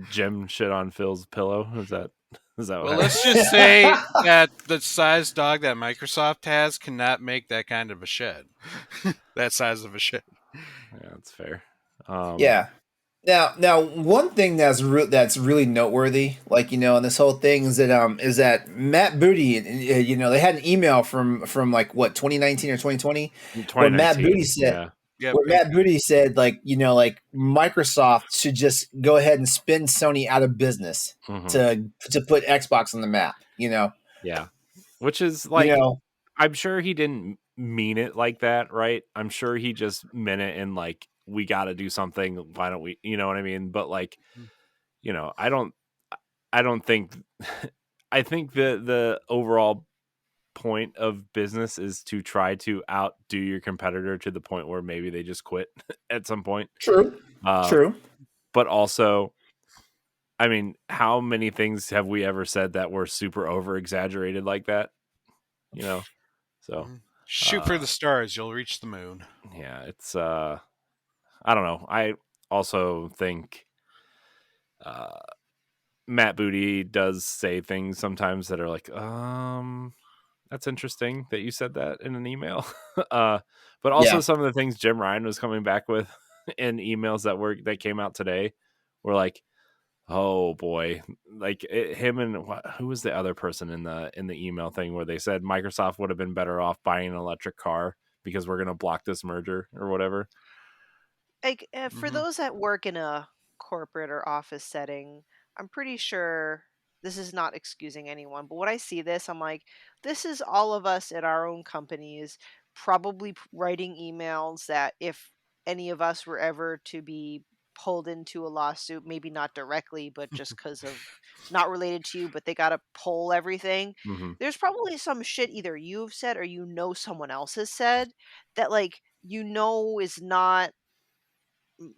Jim shit on Phil's pillow? Is that well, let's just say that the size dog that Microsoft has cannot make that kind of a shed. That size of a shed. Yeah, that's fair. Yeah. Now, one thing that's really noteworthy, like on this whole thing, is that Matt Booty, they had an email from like what 2019 or 2020, where Matt Booty said, Matt Booty said like Microsoft should just go ahead and spin Sony out of business to put Xbox on the map. Yeah, which is like I'm sure he didn't mean it like that, right? I'm sure he just meant it in like, we got to do something. Why don't we? You know what I mean? But like, I don't think. I think the overall point of business is to try to outdo your competitor to the point where maybe they just quit at some point. True. True. But also, I mean, how many things have we ever said that were super over exaggerated like that? So shoot for the stars, you'll reach the moon. Yeah, it's I don't know. I also think Matt Booty does say things sometimes that are like, that's interesting that you said that in an email. But also some of the things Jim Ryan was coming back with in emails that came out today were like, oh boy, like him and who was the other person in the email thing where they said Microsoft would have been better off buying an electric car because we're going to block this merger or whatever. Like for those that work in a corporate or office setting, I'm pretty sure this is not excusing anyone, but when I see this, I'm like, this is all of us at our own companies probably writing emails that if any of us were ever to be pulled into a lawsuit, maybe not directly, but just because of not related to you, but they got to pull everything. There's probably some shit either you've said or someone else has said that like is not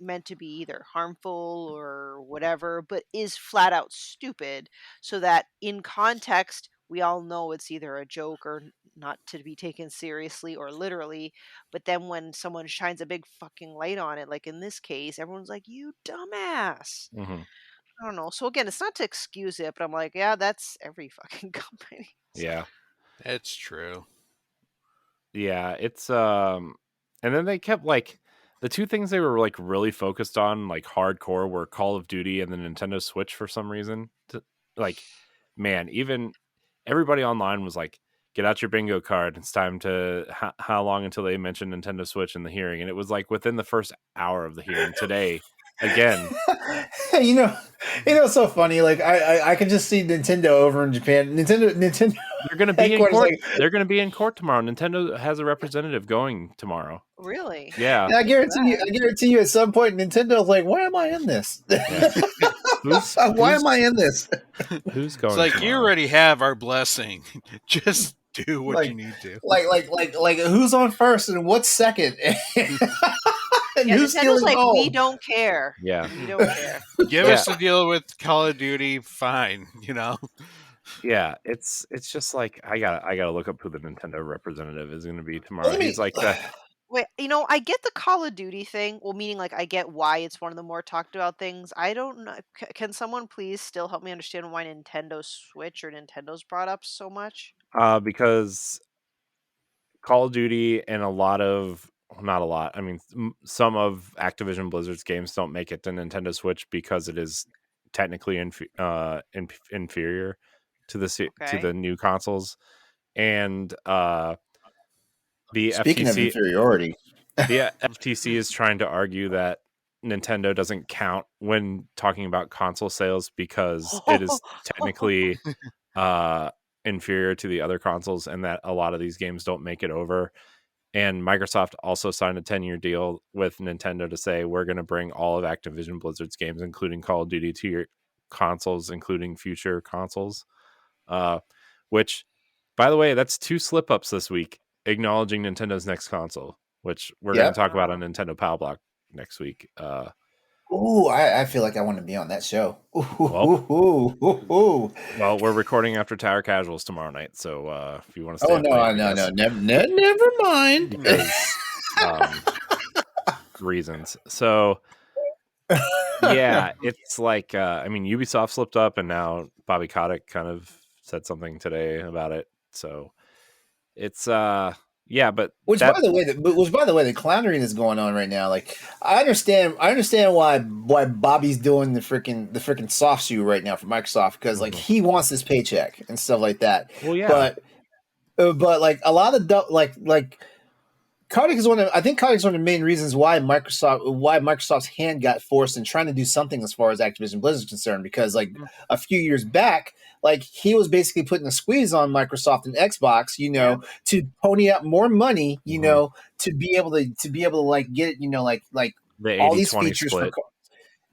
meant to be either harmful or whatever, but is flat out stupid, so that in context we all know it's either a joke or not to be taken seriously or literally. But then when someone shines a big fucking light on it, like in this case, everyone's like, "You dumbass." Mm-hmm. I don't know. So again, it's not to excuse it, but I'm like, yeah, that's every fucking company. So, Yeah. It's true. Yeah, it's and then they kept like the two things they were like really focused on like hardcore were Call of Duty and the Nintendo Switch for some reason. Like man, even everybody online was like, get out your bingo card. It's time to how long until they mention Nintendo Switch in the hearing, and it was like within the first hour of the hearing today again. you know, it's so funny. Like I can just see Nintendo over in Japan. Nintendo They're going to be in headquarters, court. like, They're going to be in court tomorrow. Nintendo has a representative going tomorrow. really? Yeah. and I guarantee you, at some point, Nintendo's like, why am I in this? Yeah. Why am I in this? Who's going? It's like tomorrow? you already have our blessing. Just do what you need to. Like who's on first and what's second? And Yeah, who's Nintendo's stealing like, gold? we don't care. Yeah. We don't care. Give us the deal with Call of Duty, fine, Yeah, it's just like I gotta look up who the Nintendo representative is going to be tomorrow. Let me- He's like the Wait, I get the Call of Duty thing. Well, meaning like I get why it's one of the more talked about things. I don't know. Can someone please still help me understand why Nintendo Switch or Nintendo's brought up so much? because Call of Duty and not a lot. I mean, some of Activision Blizzard's games don't make it to Nintendo Switch because it is technically inferior to to Okay. the new consoles, and the Speaking of FTC inferiority, the FTC is trying to argue that Nintendo doesn't count when talking about console sales because it is technically inferior to the other consoles, and that a lot of these games don't make it over. And Microsoft also signed a 10-year deal with Nintendo to say we're going to bring all of Activision Blizzard's games, including Call of Duty, to your consoles, including future consoles. Which, by the way, that's 2 slip-ups this week, acknowledging Nintendo's next console, which we're going Yep. to talk about on Nintendo Power Block next week. ooh, I feel like I want to be on that show. Well, we're recording after Tower Casuals tomorrow night, so if you want to stay Oh up late, no, never mind. because reasons. So yeah, it's like I mean, Ubisoft slipped up, and now Bobby Kotick kind of said something today about it. So it's yeah, but Which by the way, the clownery that's going on right now, like I understand why Bobby's doing the freaking soft shoe right now for Microsoft, because like he wants this paycheck and stuff like that. Well, yeah, but like a lot of like Kotick is I think Kotick's one of the main reasons why Microsoft's hand got forced in trying to do something as far as Activision Blizzard is concerned, because like a few years back, like he was basically putting a squeeze on Microsoft and Xbox, to pony up more money, to be able to like get, the all these 80-20 features split.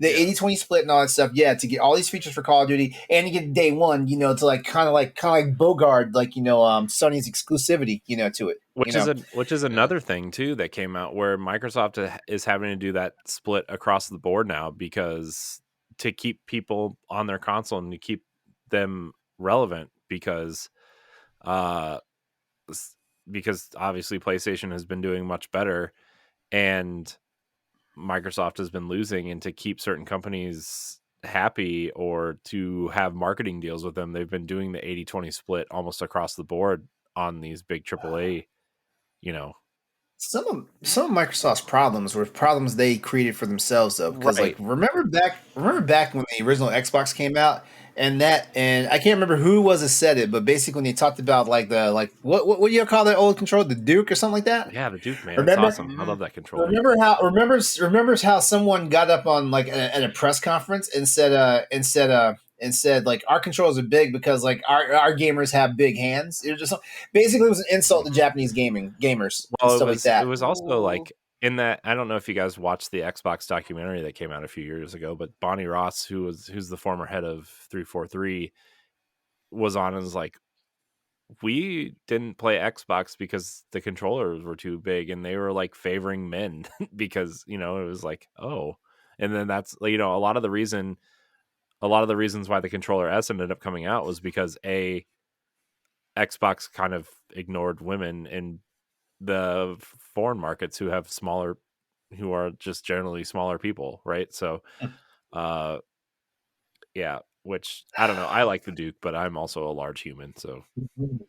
the 80-20 split and all that stuff, to get all these features for Call of Duty and to get day one, to like kind of like Bogart, like Sony's exclusivity, to it. Which is another thing too that came out, where Microsoft is having to do that split across the board now, because to keep people on their console and to keep them relevant, because obviously PlayStation has been doing much better and Microsoft has been losing, and to keep certain companies happy or to have marketing deals with them, they've been doing the 80-20 split almost across the board on these big AAA. Some of Microsoft's problems were problems they created for themselves, though. Because Right. like remember back when the original Xbox came out, and I can't remember who was it said it, but basically when they talked about like what do you call that old controller, the Duke or something like that? Yeah, the Duke, man. Remember? It's awesome. I love that controller. Remembers how someone got up on like at a press conference and said like our controllers are big because like our gamers have big hands. It was just basically it was an insult to Japanese gamers and stuff like that. It was also like in that, I don't know if you guys watched the Xbox documentary that came out a few years ago, but Bonnie Ross, who's the former head of 343, was on and was like, we didn't play Xbox because the controllers were too big, and they were like favoring men because it was like, oh, and then that's a lot of the reasons why the controller S ended up coming out was because Xbox kind of ignored women in the foreign markets who are just generally smaller people, right? So, yeah, which I don't know. I like the Duke, but I'm also a large human, so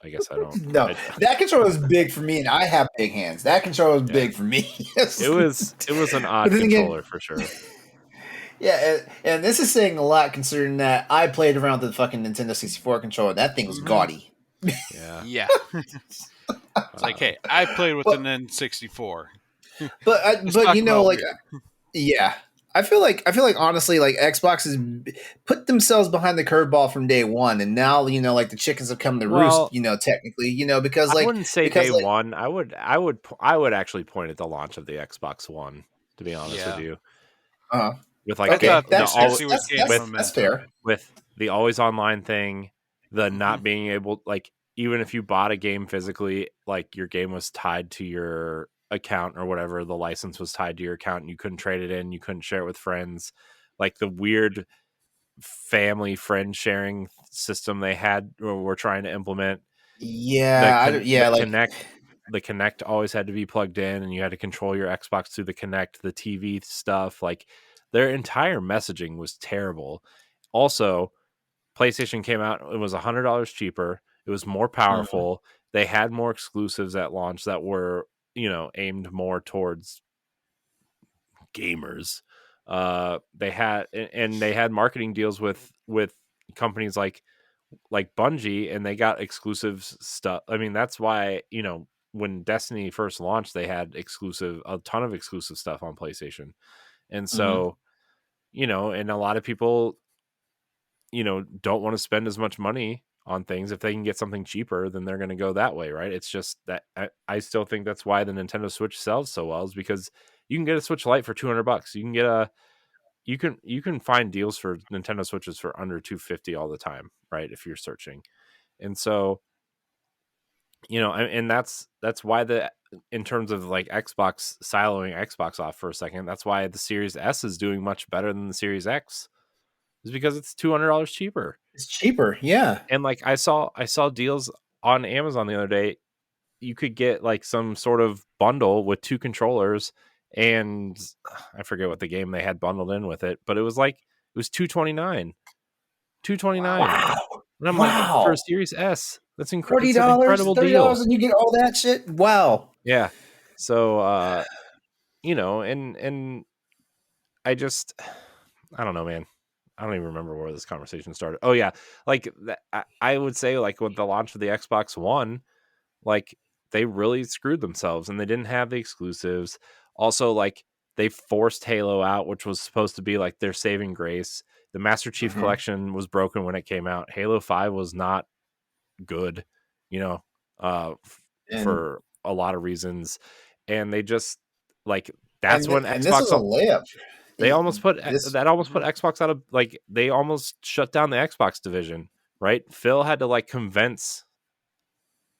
I guess I don't. No, that controller is big for me, and I have big hands. That controller is big for me. It was an odd then again- controller for sure. Yeah, and this is saying a lot considering that I played around with the fucking Nintendo 64 controller. That thing was gaudy. Yeah. Yeah. It's like, hey, I played with an N64. But Let's but talk you know, about like, weird. yeah, I feel like honestly, like Xbox has put themselves behind the curveball from day one, and now like the chickens have come to Well, roost. Technically, because I wouldn't say because day one. I would actually point at the launch of the Xbox One, to be honest with Yeah. you. uh, With like okay, thought that's 360 would gain that's momentum. fair. with the always online thing, the not being able, like, even if you bought a game physically, like your game was tied to your account or whatever, the license was tied to your account and you couldn't trade it in, you couldn't share it with friends, like the weird family friend sharing system they had or were trying to implement. Yeah, The Kinect always had to be plugged in and you had to control your Xbox through the Kinect, the TV stuff. Like, their entire messaging was terrible. Also, PlayStation came out, it was $100 cheaper. It was more powerful. They had more exclusives at launch that were, aimed more towards gamers. They had marketing deals with companies like Bungie, and they got exclusive stuff. I mean, that's why, when Destiny first launched, they had a ton of exclusive stuff on PlayStation. And so, and a lot of people, don't want to spend as much money on things. If they can get something cheaper, then they're going to go that way, right? It's just that I still think that's why the Nintendo Switch sells so well, is because you can get a Switch Lite for $200. You can get you can find deals for Nintendo Switches for under $250 all the time, right? If you're searching. And so, and that's why in terms of like Xbox, siloing Xbox off for a second, that's why the Series S is doing much better than the Series X, is because it's $200 cheaper. It's cheaper, yeah. And like I saw deals on Amazon the other day. You could get like some sort of bundle with 2 controllers, and I forget what the game they had bundled in with it, but it was $229. Wow. And I'm like, for a Series S, that's it's an $40, incredible $30, deal. and you get all that shit. Wow. Yeah. So, and I don't know, man. I don't even remember where this conversation started. Oh yeah, like I would say, like, with the launch of the Xbox One, like, they really screwed themselves and they didn't have the exclusives. Also, like, they forced Halo out, which was supposed to be like their saving grace. The Master Chief Collection was broken when it came out. Halo 5 was not good, for a lot of reasons. And they just, like, that's when and this is a layup. they almost put This- Xbox out of, like, they almost shut down the Xbox division, right? Phil had to, like, convince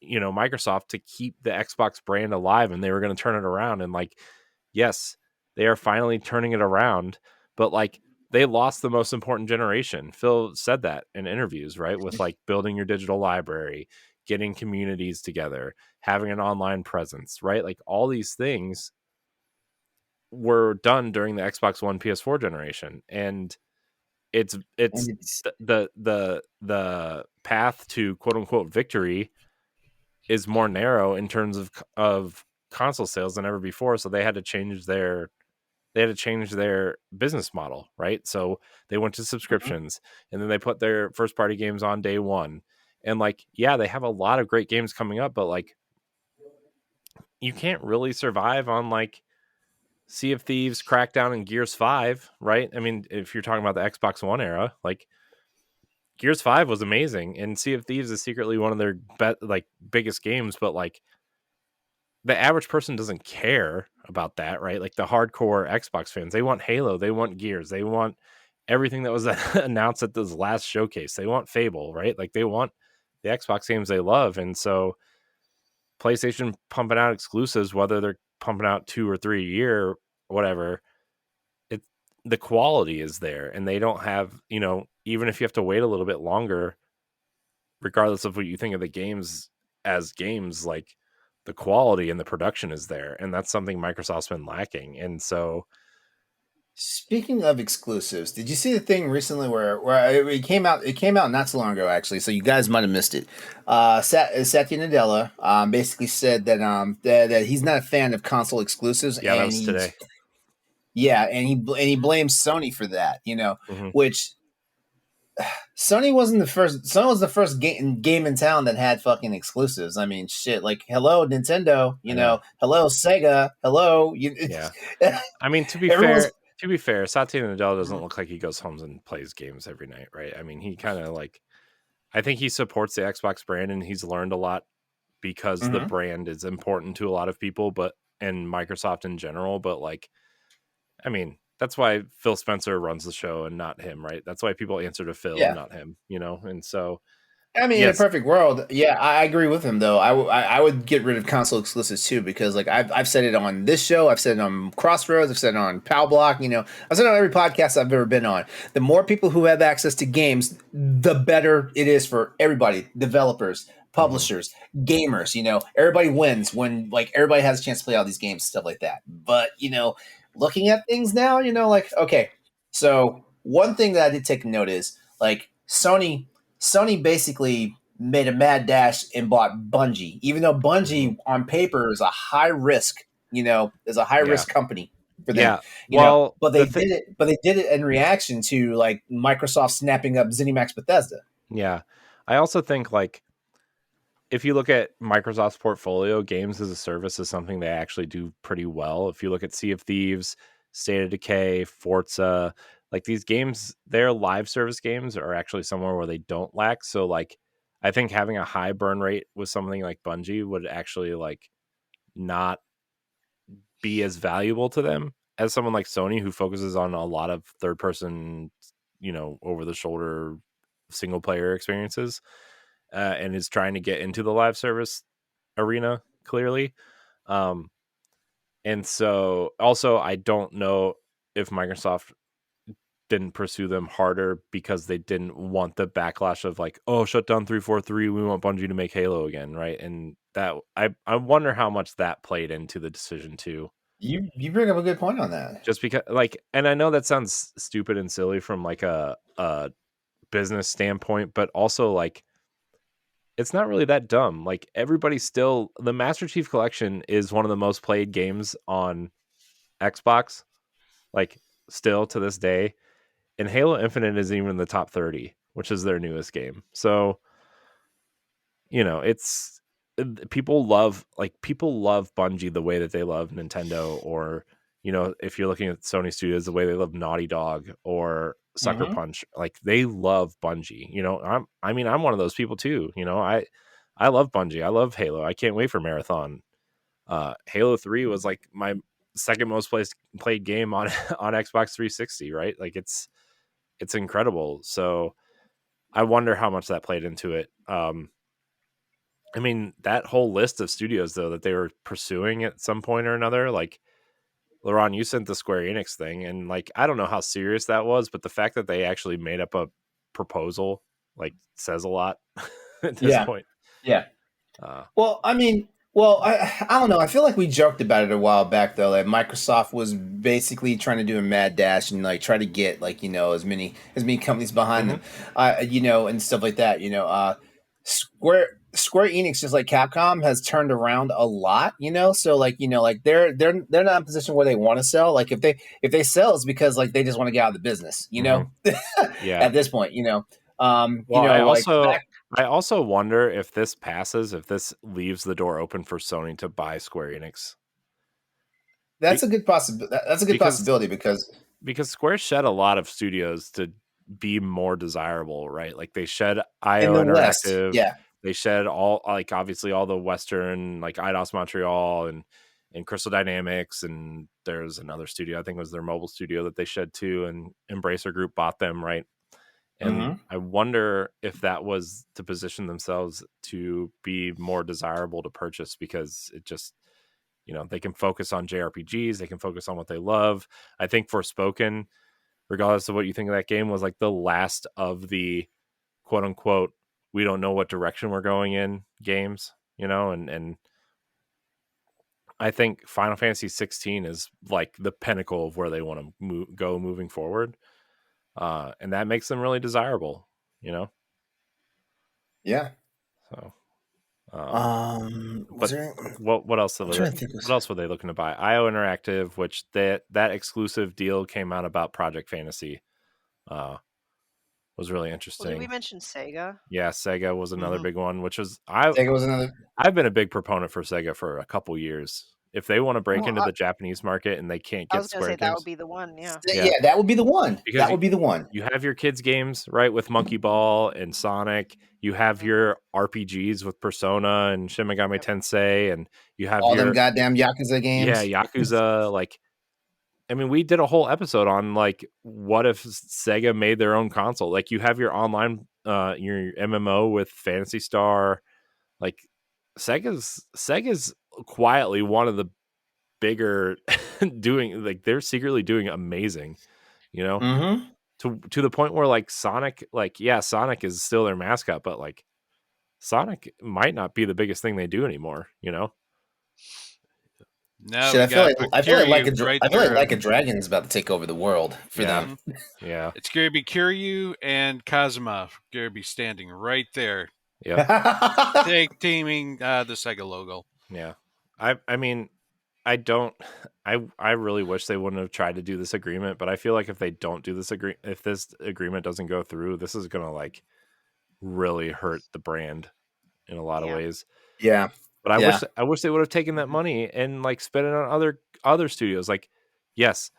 Microsoft to keep the Xbox brand alive, and they were going to turn it around. And, like, yes, they are finally turning it around, but, like, they lost the most important generation. Phil said that in interviews, right? With, like, building your digital library, getting communities together, having an online presence, right? Like, all these things were done during the Xbox One PS4 generation. And it's the path to quote unquote victory is more narrow in terms of console sales than ever before. So they had to change their business model, right? So they went to subscriptions, and then they put their first party games on day one. And, like, yeah, they have a lot of great games coming up, but, like, you can't really survive on, like, Sea of Thieves, Crackdown, and Gears 5, right? I mean, if you're talking about the Xbox One era, like, Gears 5 was amazing, and Sea of Thieves is secretly one of their biggest games, but, like, the average person doesn't care about that, right? Like, the hardcore Xbox fans, they want Halo, they want Gears, they want everything that was announced at this last showcase. They want Fable, right? Like, they want the Xbox games they love. And so PlayStation pumping out exclusives, whether they're pumping out 2 or 3 a year or whatever, the quality is there, and they don't have, even if you have to wait a little bit longer, regardless of what you think of the games as games, like the quality and the production is there, and that's something Microsoft's been lacking. And so, Speaking of exclusives, did you see the thing recently where it came out? It came out not so long ago, actually. So you guys might have missed it. Satya Nadella basically said that he's not a fan of console exclusives, yeah, that and was today. he blames Sony for that. Mhm. Which Sony wasn't the first. Sony was the first game in town that had fucking exclusives. I mean, shit. Like, hello Nintendo. I know. Hello Sega. Hello. Yeah. I mean, to be Everyone's- fair, Satya Nadella doesn't look like he goes home and plays games every night, right? I mean, he kind of like, I think he supports the Xbox brand, and he's learned a lot because the brand is important to a lot of people, and Microsoft in general. But like, I mean, that's why Phil Spencer runs the show and not him, right? That's why people answer to Phil and not him, And so, I mean, in a yes, perfect world, yeah, I agree with him though. I would get rid of console exclusives too, because like I've said it on this show, I've said it on Crossroads, I've said it on Pal Block. I've said it on every podcast I've ever been on. The more people who have access to games, the better it is for everybody: developers, publishers, gamers. Everybody wins when like everybody has a chance to play all these games, stuff like that. But looking at things now, like okay, so one thing that I did take note is like Sony basically made a mad dash and bought Bungie, even though Bungie on paper is a high risk, is a high risk company for them. Yeah. Well, but they did it. But they did it in reaction to like Microsoft snapping up ZeniMax Bethesda. Yeah, I also think like if you look at Microsoft's portfolio, games as a service is something they actually do pretty well. If you look at Sea of Thieves, State of Decay, Forza, like these games, their live service games are actually somewhere where they don't lack. So like, I think having a high burn rate with something like Bungie would actually like not be as valuable to them as someone like Sony, who focuses on a lot of third person, over the shoulder single player experiences. And is trying to get into the live service arena clearly. And so also, I don't know if Microsoft didn't pursue them harder because they didn't want the backlash of like, oh, shut down 343. We want Bungie to make Halo again. Right. And that I wonder how much that played into the decision too. You bring up a good point on that. Just because like, and I know that sounds stupid and silly from like a business standpoint, but also like, it's not really that dumb. Like everybody still, the Master Chief Collection is one of the most played games on Xbox, like still to this day. And Halo Infinite is even in the top 30, which is their newest game. So, it's people love Bungie the way that they love Nintendo, or if you're looking at Sony Studios, the way they love Naughty Dog or Sucker Punch, like they love Bungie. I'm one of those people too. I love Bungie. I love Halo. I can't wait for Marathon. Halo 3 was like my second most played game on on Xbox 360, right? Like it's incredible. So I wonder how much that played into it. I mean, that whole list of studios though that they were pursuing at some point or another, like LeRon, you sent the Square Enix thing, and like I don't know how serious that was, but the fact that they actually made up a proposal like says a lot at this point. Yeah. Well, I mean, I don't know. I feel like we joked about it a while back though. That Microsoft was basically trying to do a mad dash and like try to get like as many companies behind them, and stuff like that. Square Enix, just like Capcom, has turned around a lot. So like they're not in a position where they want to sell. Like if they sell, it's because like they just want to get out of the business. Yeah. At this point, I also wonder if this passes, if this leaves the door open for Sony to buy Square Enix. That's a good possibility. That's a good possibility because Square shed a lot of studios to be more desirable, right? Like they shed IO Interactive, they shed all like obviously all the Western like IDOS Montreal and Crystal Dynamics, and there's another studio I think it was their mobile studio that they shed too, and Embracer Group bought them, right? And I wonder if that was to position themselves to be more desirable to purchase, because it just, they can focus on JRPGs, they can focus on what they love. I think Forspoken, regardless of what you think of that game, was like the last of the quote unquote, we don't know what direction we're going in games, and I think Final Fantasy XVI is like the pinnacle of where they want to go moving forward. And that makes them really desirable, Yeah. So, Was but there? what else? I'm trying to think. What else were they looking to buy? IO Interactive, which that exclusive deal came out about Project Fantasy, was really Well, interesting. did we mention Sega? Yeah, Sega was another big one, which was Sega was another. I've been a big proponent for Sega for a couple years. If they want to break Well, into the Japanese market and they can't I get was going to Square say that games, would be the one. Yeah. Yeah, that would be the one. Because that would be the one. You have your kids' games, right, with Monkey Ball and Sonic. You have your RPGs with Persona and Shin Megami Tensei, and you have all them goddamn Yakuza games. Yeah, Yakuza. Like, I mean, we did a whole episode on like, what if Sega made their own console? Like, you have your online, your MMO with Phantasy Star. Like, Sega's quietly one of the bigger doing, like, they're secretly doing amazing, Mm-hmm. to the point where like Sonic, like, yeah, Sonic is still their mascot, but like Sonic might not be the biggest thing they do anymore, No, Shit, I feel like a Dragon is about to take over the world for them. Yeah, it's going to be Kiryu and Kazuma going to be standing right there. Yeah, teaming the Sega logo. Yeah, I mean, I really wish they wouldn't have tried to do this agreement, but I feel like if they don't do this if this agreement doesn't go through, this is gonna like really hurt the brand in a lot of ways. Yeah. But I wish they would have taken that money and like spent it on other studios. Like, yes,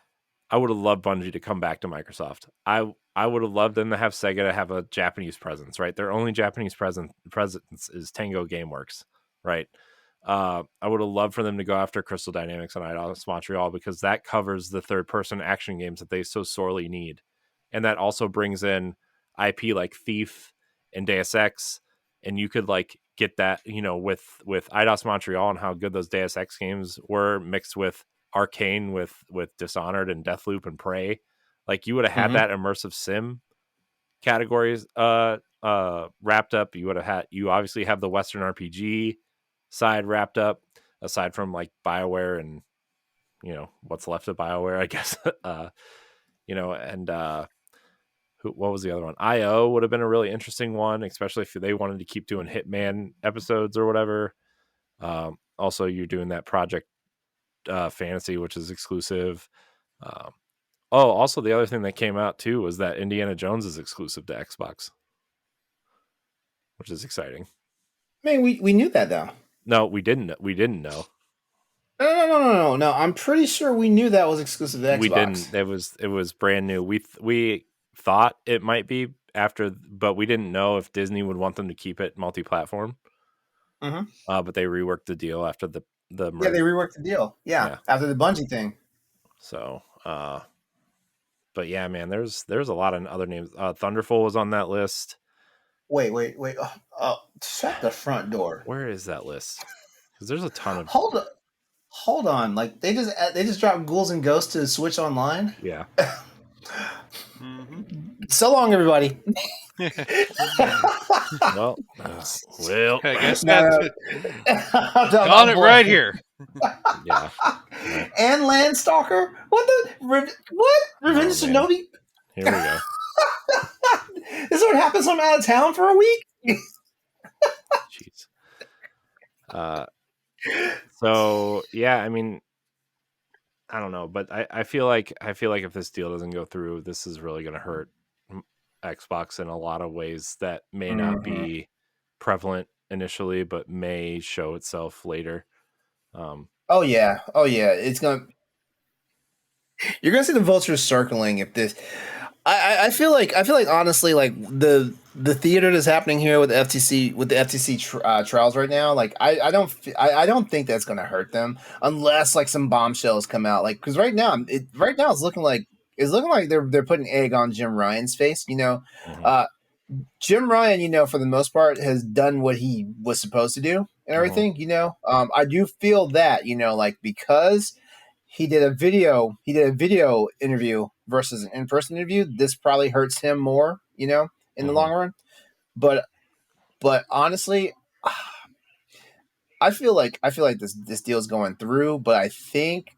I would have loved Bungie to come back to Microsoft. I would have loved them to have Sega to have a Japanese presence, right? Their only Japanese presence is Tango Gameworks, right? I would have loved for them to go after Crystal Dynamics and Eidos Montreal, because that covers the third-person action games that they so sorely need. And that also brings in IP like Thief and Deus Ex, and you could like get that, with Eidos Montreal and how good those Deus Ex games were, mixed with Arcane with Dishonored and Deathloop and Prey. Like, you would have had that immersive sim categories wrapped up. You obviously have the Western RPG side wrapped up, aside from like BioWare and what's left of BioWare, I guess. What was the other one? IO would have been a really interesting one, especially if they wanted to keep doing Hitman episodes or whatever. Also, you're doing that Project Fantasy, which is exclusive. Also, the other thing that came out too was that Indiana Jones is exclusive to Xbox, which is exciting. I mean, we knew that though. No, we didn't. We didn't know. No. I'm pretty sure we knew that was exclusive to Xbox. We didn't. It was brand new. We thought it might be after, but we didn't know if Disney would want them to keep it multi-platform. But they reworked the deal after the merge. Yeah, they reworked the deal. Yeah, after the Bungie thing. So, but yeah, man, there's a lot of other names. Thunderful was on that list. Wait. Shut the front door. Where is that list? Because there's a ton of. Hold on. Like, they just dropped Ghouls and Ghosts to Switch Online. Yeah. So long, everybody. well, I guess that's on it right here. Yeah. And Landstalker. What? Revenge of Shinobi. Here we go. This is what happens when I'm out of town for a week. Jeez. So yeah, I mean, I don't know, but I feel like if this deal doesn't go through, this is really going to hurt Xbox in a lot of ways that may not be prevalent initially, but may show itself later. Oh yeah, it's gonna. You're gonna see the vultures circling if this. I feel like honestly, like the theater that's happening here with the FTC trials right now, like I don't think that's gonna hurt them unless like some bombshells come out, like, because right now it's looking like they're putting egg on Jim Ryan's face. Jim Ryan, for the most part, has done what he was supposed to do and everything. I do feel that like, because he did a video interview versus an in-person interview, this probably hurts him more, in the long run. But But honestly, I feel like this deal is going through, but I think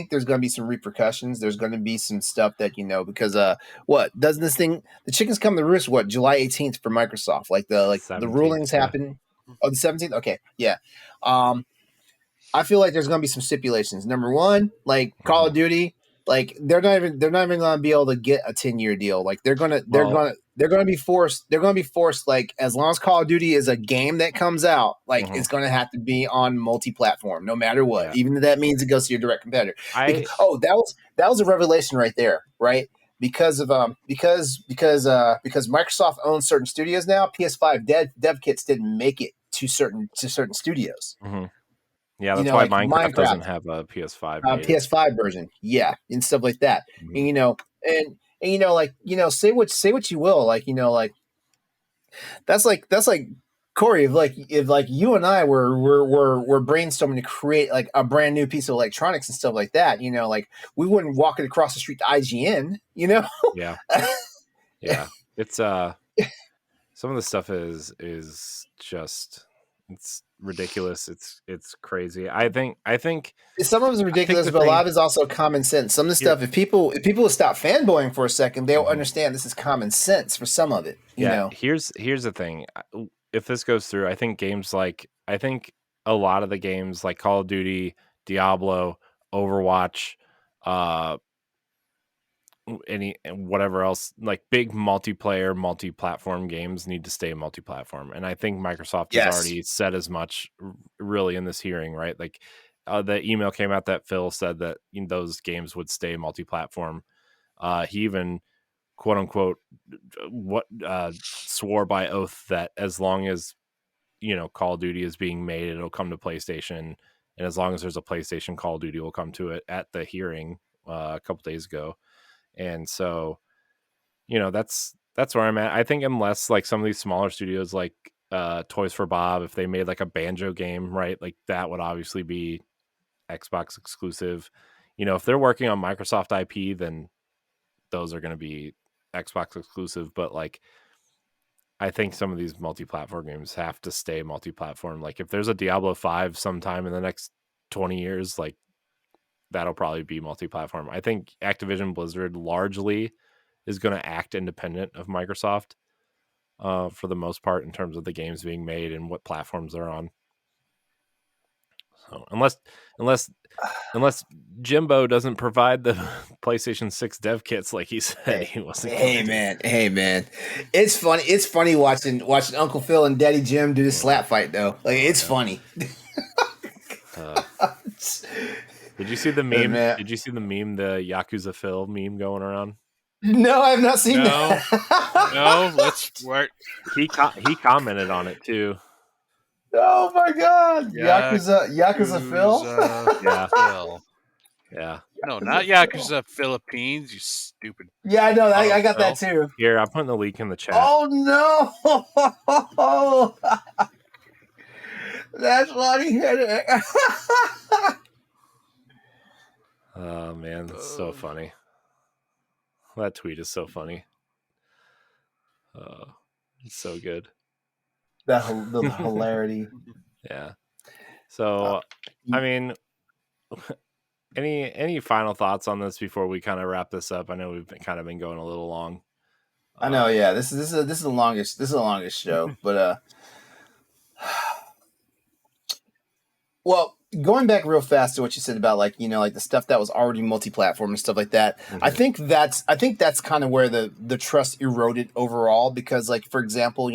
there's going to be some repercussions. There's going to be some stuff that because what doesn't this thing the chickens come to roost? What, July 18th for Microsoft? Like the 17th, rulings happen. Oh, the 17th. Okay, yeah. I feel like there's going to be some stipulations. Number one, like Call of Duty, like they're not even going to be able to get a 10-year deal. Like they're going to be forced. They're going to be forced. Like as long as Call of Duty is a game that comes out, like it's going to have to be on multi-platform, no matter what. Yeah. Even if that means it goes to your direct competitor. That was a revelation right there, right? Because of because Microsoft owns certain studios now. PS5 dev kits didn't make it to certain studios. Mm-hmm. Yeah, that's why like Minecraft doesn't have a PS5 PS5 version. Yeah, and stuff like that. Mm-hmm. And say what you will, like that's like Corey, if you and I were brainstorming to create like a brand new piece of electronics and stuff like that, like we wouldn't walk it across the street to IGN, Yeah. Yeah. It's some of the stuff is just it's ridiculous. It's crazy. I think some of it's ridiculous, but a lot of it's also common sense. Some of the stuff, if people will stop fanboying for a second, they'll understand this is common sense for some of it. You know? Here's the thing. If this goes through, I think a lot of the games like Call of Duty, Diablo, Overwatch, whatever else, like big multiplayer, multi-platform games need to stay multi-platform, and I think Microsoft has already said as much, really, in this hearing, right? Like the email came out that Phil said that those games would stay multi-platform. He even quote unquote swore by oath that as long as Call of Duty is being made, it'll come to PlayStation, and as long as there's a PlayStation, Call of Duty will come to it, at the hearing a couple days ago. And so, that's where I'm at. I think unless like some of these smaller studios like Toys for Bob, if they made like a Banjo game, right, like that would obviously be Xbox exclusive. If they're working on Microsoft IP, then those are going to be Xbox exclusive. But like, I think some of these multi-platform games have to stay multi-platform. Like if there's a Diablo 5 sometime in the next 20 years, like that'll probably be multi-platform. I think Activision Blizzard largely is going to act independent of Microsoft for the most part in terms of the games being made and what platforms they're on. So unless Jimbo doesn't provide the PlayStation 6 dev kits like he said he wasn't. Hey man, it's funny. It's funny watching Uncle Phil and Daddy Jim do the slap fight though. Like it's funny. Did you see the meme? Did you see the meme, the Yakuza Phil meme going around? No, I have not seen that. No, let's work. He commented on it too. Oh my god, Yakuza Phil. Yeah, Phil. Yeah. No, not Yakuza Philippines. You stupid. Yeah, I know. I got that too. Here, I'm putting the link in the chat. Oh no! That's funny. Oh man, that's so funny. That tweet is so funny. It's so good. The hilarity. Yeah. So, I mean, any final thoughts on this before we kind of wrap this up? I know we've been going a little long. I know. Yeah, this is the longest. This is the longest show, but well, going back real fast to what you said about like the stuff that was already multi-platform and stuff like that. Mm-hmm. I think that's kind of where the trust eroded overall, because like, for example,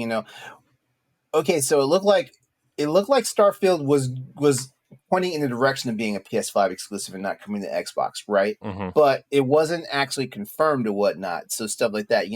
okay, so it looked like Starfield was pointing in the direction of being a PS5 exclusive and not coming to Xbox, right? Mm-hmm. But it wasn't actually confirmed or whatnot. So stuff like that,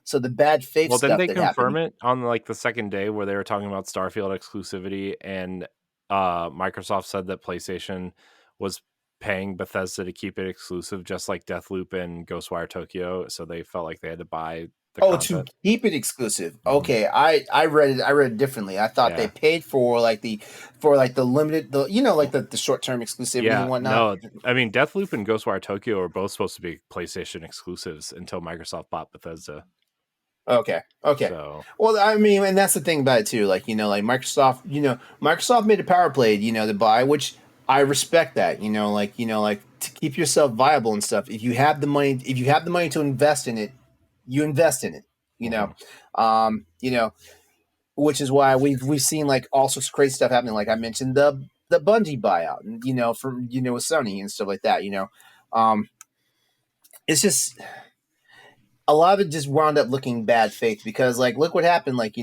So the bad faith stuff. Well, didn't they confirm it on like the second day where they were talking about Starfield exclusivity, and Microsoft said that PlayStation was paying Bethesda to keep it exclusive, just like Deathloop and Ghostwire Tokyo, so they felt like they had to buy the content. To keep it exclusive. Mm-hmm. Okay, I read it differently. I thought they paid for the limited, the short-term exclusivity and whatnot. No, I mean Deathloop and Ghostwire Tokyo are both supposed to be PlayStation exclusives until Microsoft bought Bethesda. Okay. So Well, I mean, and that's the thing about it too. Like, like Microsoft made a power play, to buy, which I respect that. Like to keep yourself viable and stuff. If you have the money to invest in it, you invest in it. You know, um, you know, which is why we've seen like all sorts of crazy stuff happening. Like I mentioned the Bungie buyout, and from with Sony and stuff like that. Um, it's just a lot of it just wound up looking bad faith because like look what happened. Like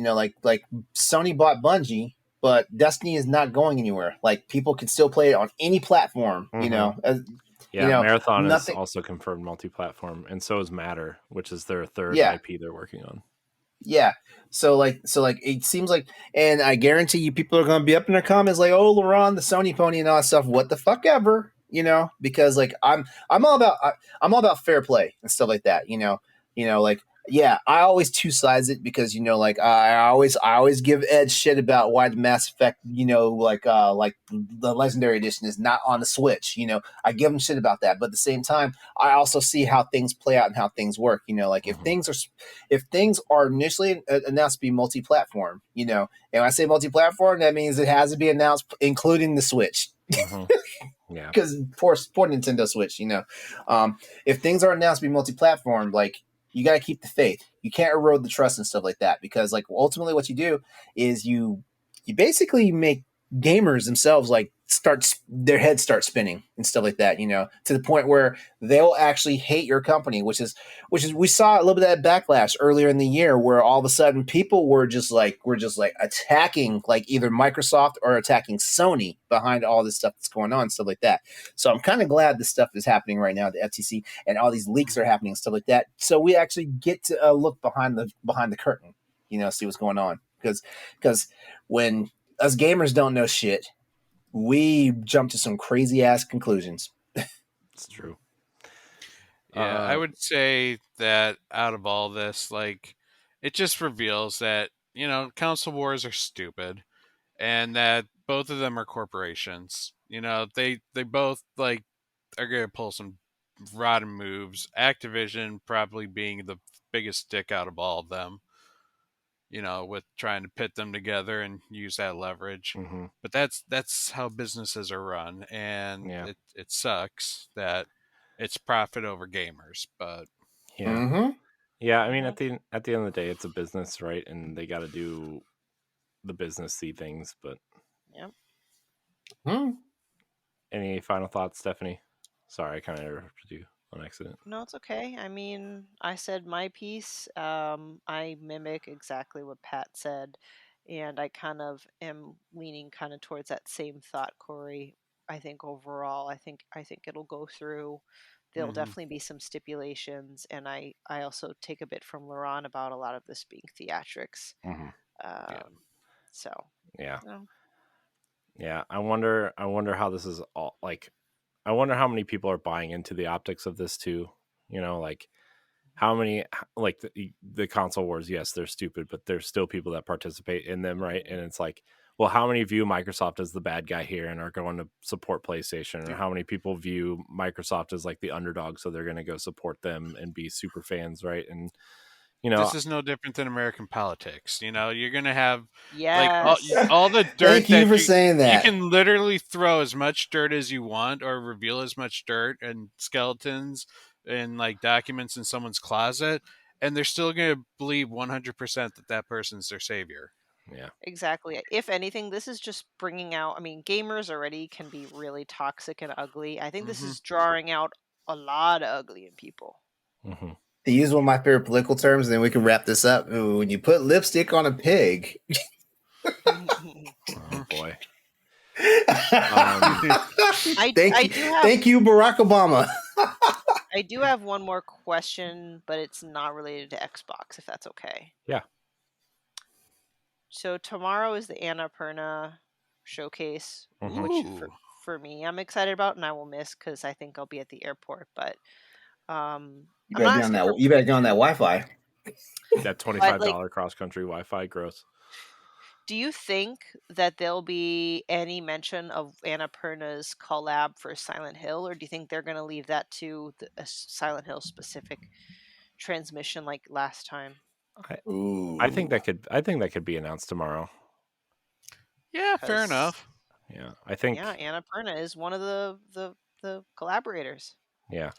like Sony bought Bungie, but Destiny is not going anywhere. Like people can still play it on any platform. yeah, Marathon is Nothing. also confirmed multi-platform, and so is Matter, which is their third Yeah. IP they're working on. Yeah. So like it seems like, and I guarantee you people are going to be up in their comments like, oh, LeRon, the Sony pony and all that stuff. What the fuck ever, because like I'm all about fair play and stuff like that. Like, yeah, I always two sides it because like I always give Ed shit about why the Mass Effect like the Legendary Edition is not on the Switch. I give him shit about that, but at the same time I also see how things play out and how things work. Like if things are initially announced to be multi-platform, and when I say multi-platform, that means it has to be announced including the Switch. Yeah, Because poor Nintendo Switch, if things are announced to be multi-platform, like you got to keep the faith. You can't erode the trust and stuff like that because, like, ultimately, what you do is you basically make gamers themselves like their heads start spinning and stuff like that. To the point where they'll actually hate your company, which is we saw a little bit of that backlash earlier in the year where all of a sudden people were just like attacking like either Microsoft or attacking Sony behind all this stuff that's going on, stuff like that. So I'm kind of glad this stuff is happening right now, the FTC, and all these leaks are happening and stuff like that. So we actually get to look behind the curtain, see what's going on because when us gamers don't know shit, we jump to some crazy ass conclusions. it's true. Yeah, I would say that out of all this, like, it just reveals that, console wars are stupid and that both of them are corporations. They both, like, are going to pull some rotten moves. Activision probably being the biggest dick out of all of them, with trying to pit them together and use that leverage. But that's how businesses are run, and Yeah. it sucks that it's profit over gamers. But yeah, yeah. I mean, at the end of the day, it's a business, right? And they got to do the businessy things. But any final thoughts, Stephanie? Sorry, I kind of interrupted you on accident. No, it's okay. I mean, I said my piece. I mimic exactly what Pat said, and I kind of am leaning kind of towards that same thought, Corey. I think overall, I think it'll go through. There'll definitely be some stipulations, and I also take a bit from LeRon about a lot of this being theatrics. So Yeah. no. Yeah, I wonder how this is all like. I wonder how many people are buying into the optics of this too. Like how many like the console wars. Yes, they're stupid, but there's still people that participate in them, right? And it's like, well, how many view Microsoft as the bad guy here and are going to support PlayStation, or how many people view Microsoft as like the underdog, so they're going to go support them and be super fans, right? And this is no different than American politics. You're going to have like Yes. all the dirt. Thank you that for saying that. You can literally throw as much dirt as you want, or reveal as much dirt and skeletons and like documents in someone's closet, and they're still going to believe 100% that person's their savior. Yeah. Exactly. If anything, this is just bringing out, I mean, gamers already can be really toxic and ugly. I think this is drawing out a lot of ugly in people. To use one of my favorite political terms, and then we can wrap this up. Ooh, when you put lipstick on a pig. Oh boy. Thank you, Barack Obama. I do have one more question, but it's not related to Xbox, if that's okay. Yeah. So tomorrow is the Annapurna showcase, which for me I'm excited about, and I will miss because I think I'll be at the airport. But you better get on that. You better get on that Wi-Fi. That $25 cross country Wi-Fi, gross. Do you think that there'll be any mention of Annapurna's collab for Silent Hill, or do you think they're going to leave that to a Silent Hill specific transmission like last time? Ooh. I think that could be announced tomorrow. Yeah, fair 'Cause- enough. Yeah, I think. Yeah, Annapurna is one of the collaborators. Yeah,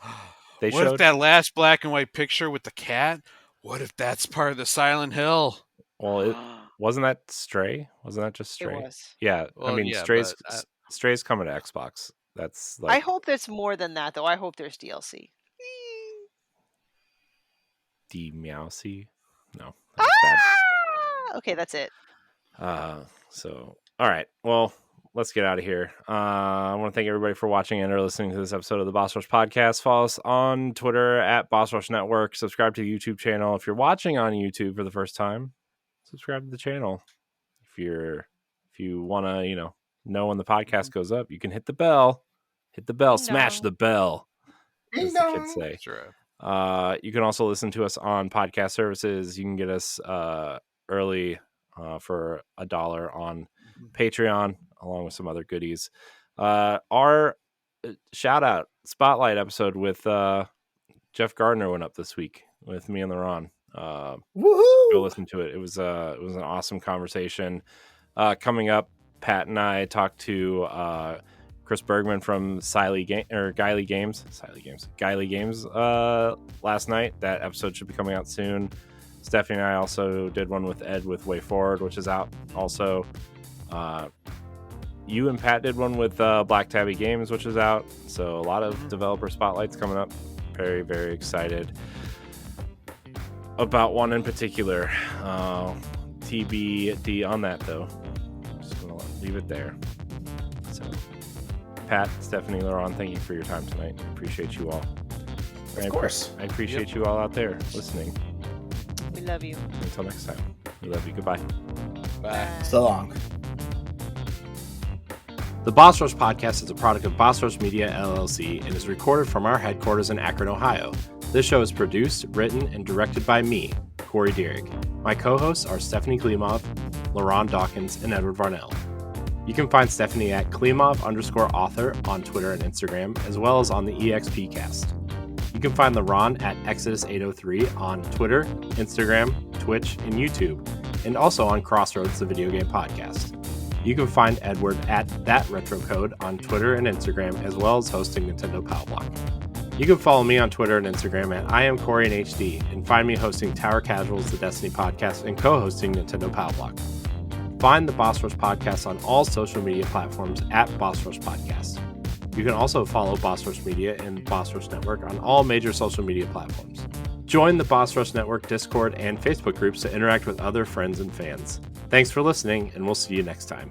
they What if showed. that last black and white picture with the cat? What if that's part of the Silent Hill? Well, it wasn't that Stray. Wasn't that just It Stray? was. Yeah, I Well, mean yeah, Stray's but Stray's coming to Xbox. That's I like hope there's more than that, though. I hope there's DLC. Meowsy. No, that's bad. Okay, that's it. So all right, well, let's get out of here. I want to thank everybody for watching and or listening to this episode of the Boss Rush Podcast. Follow us on Twitter at Boss Rush Network. Subscribe to the YouTube channel. If you're watching on YouTube for the first time, subscribe to the channel. If you want to, know when the podcast goes up, you can hit the bell. Hit the bell. Smash the bell, as the kids say. sure. You can also listen to us on podcast services. You can get us early for $1 on Patreon, along with some other goodies. Our shout out spotlight episode with Jeff Gardner went up this week with me and LeRon. Woohoo! Go listen to it. It was an awesome conversation. Coming up, Pat and I talked to Chris Bergman from Guiley Games last night. That episode should be coming out soon. Stephanie and I also did one with Ed with Way Forward, which is out also. You and Pat did one with Black Tabby Games, which is out. So a lot of developer spotlights coming up. Very, very excited about one in particular. TBD on that, though. Just going to leave it there. So, Pat, Stephanie, LeRon, thank you for your time tonight. Appreciate you all. Of course. I appreciate you all out there listening. We love you. Until next time, we love you. Goodbye. Bye. So long. The Boss Rush Podcast is a product of Boss Rush Media, LLC, and is recorded from our headquarters in Akron, Ohio. This show is produced, written, and directed by me, Corey Dierig. My co-hosts are Stephanie Klimov, LeRon Dawkins, and Edward Varnell. You can find Stephanie at Klimov_author on Twitter and Instagram, as well as on the EXPcast. You can find LeRon at Exodus803 on Twitter, Instagram, Twitch, and YouTube, and also on Crossroads, the video game podcast. You can find Edward at ThatRetroCode on Twitter and Instagram, as well as hosting Nintendo Power Block. You can follow me on Twitter and Instagram at IamCoreyInHD, and find me hosting Tower Casuals, the Destiny podcast, and co-hosting Nintendo Power Block. Find the Boss Rush Podcast on all social media platforms at Boss Rush Podcast. You can also follow Boss Rush Media and Boss Rush Network on all major social media platforms. Join the Boss Rush Network Discord and Facebook groups to interact with other friends and fans. Thanks for listening, and we'll see you next time.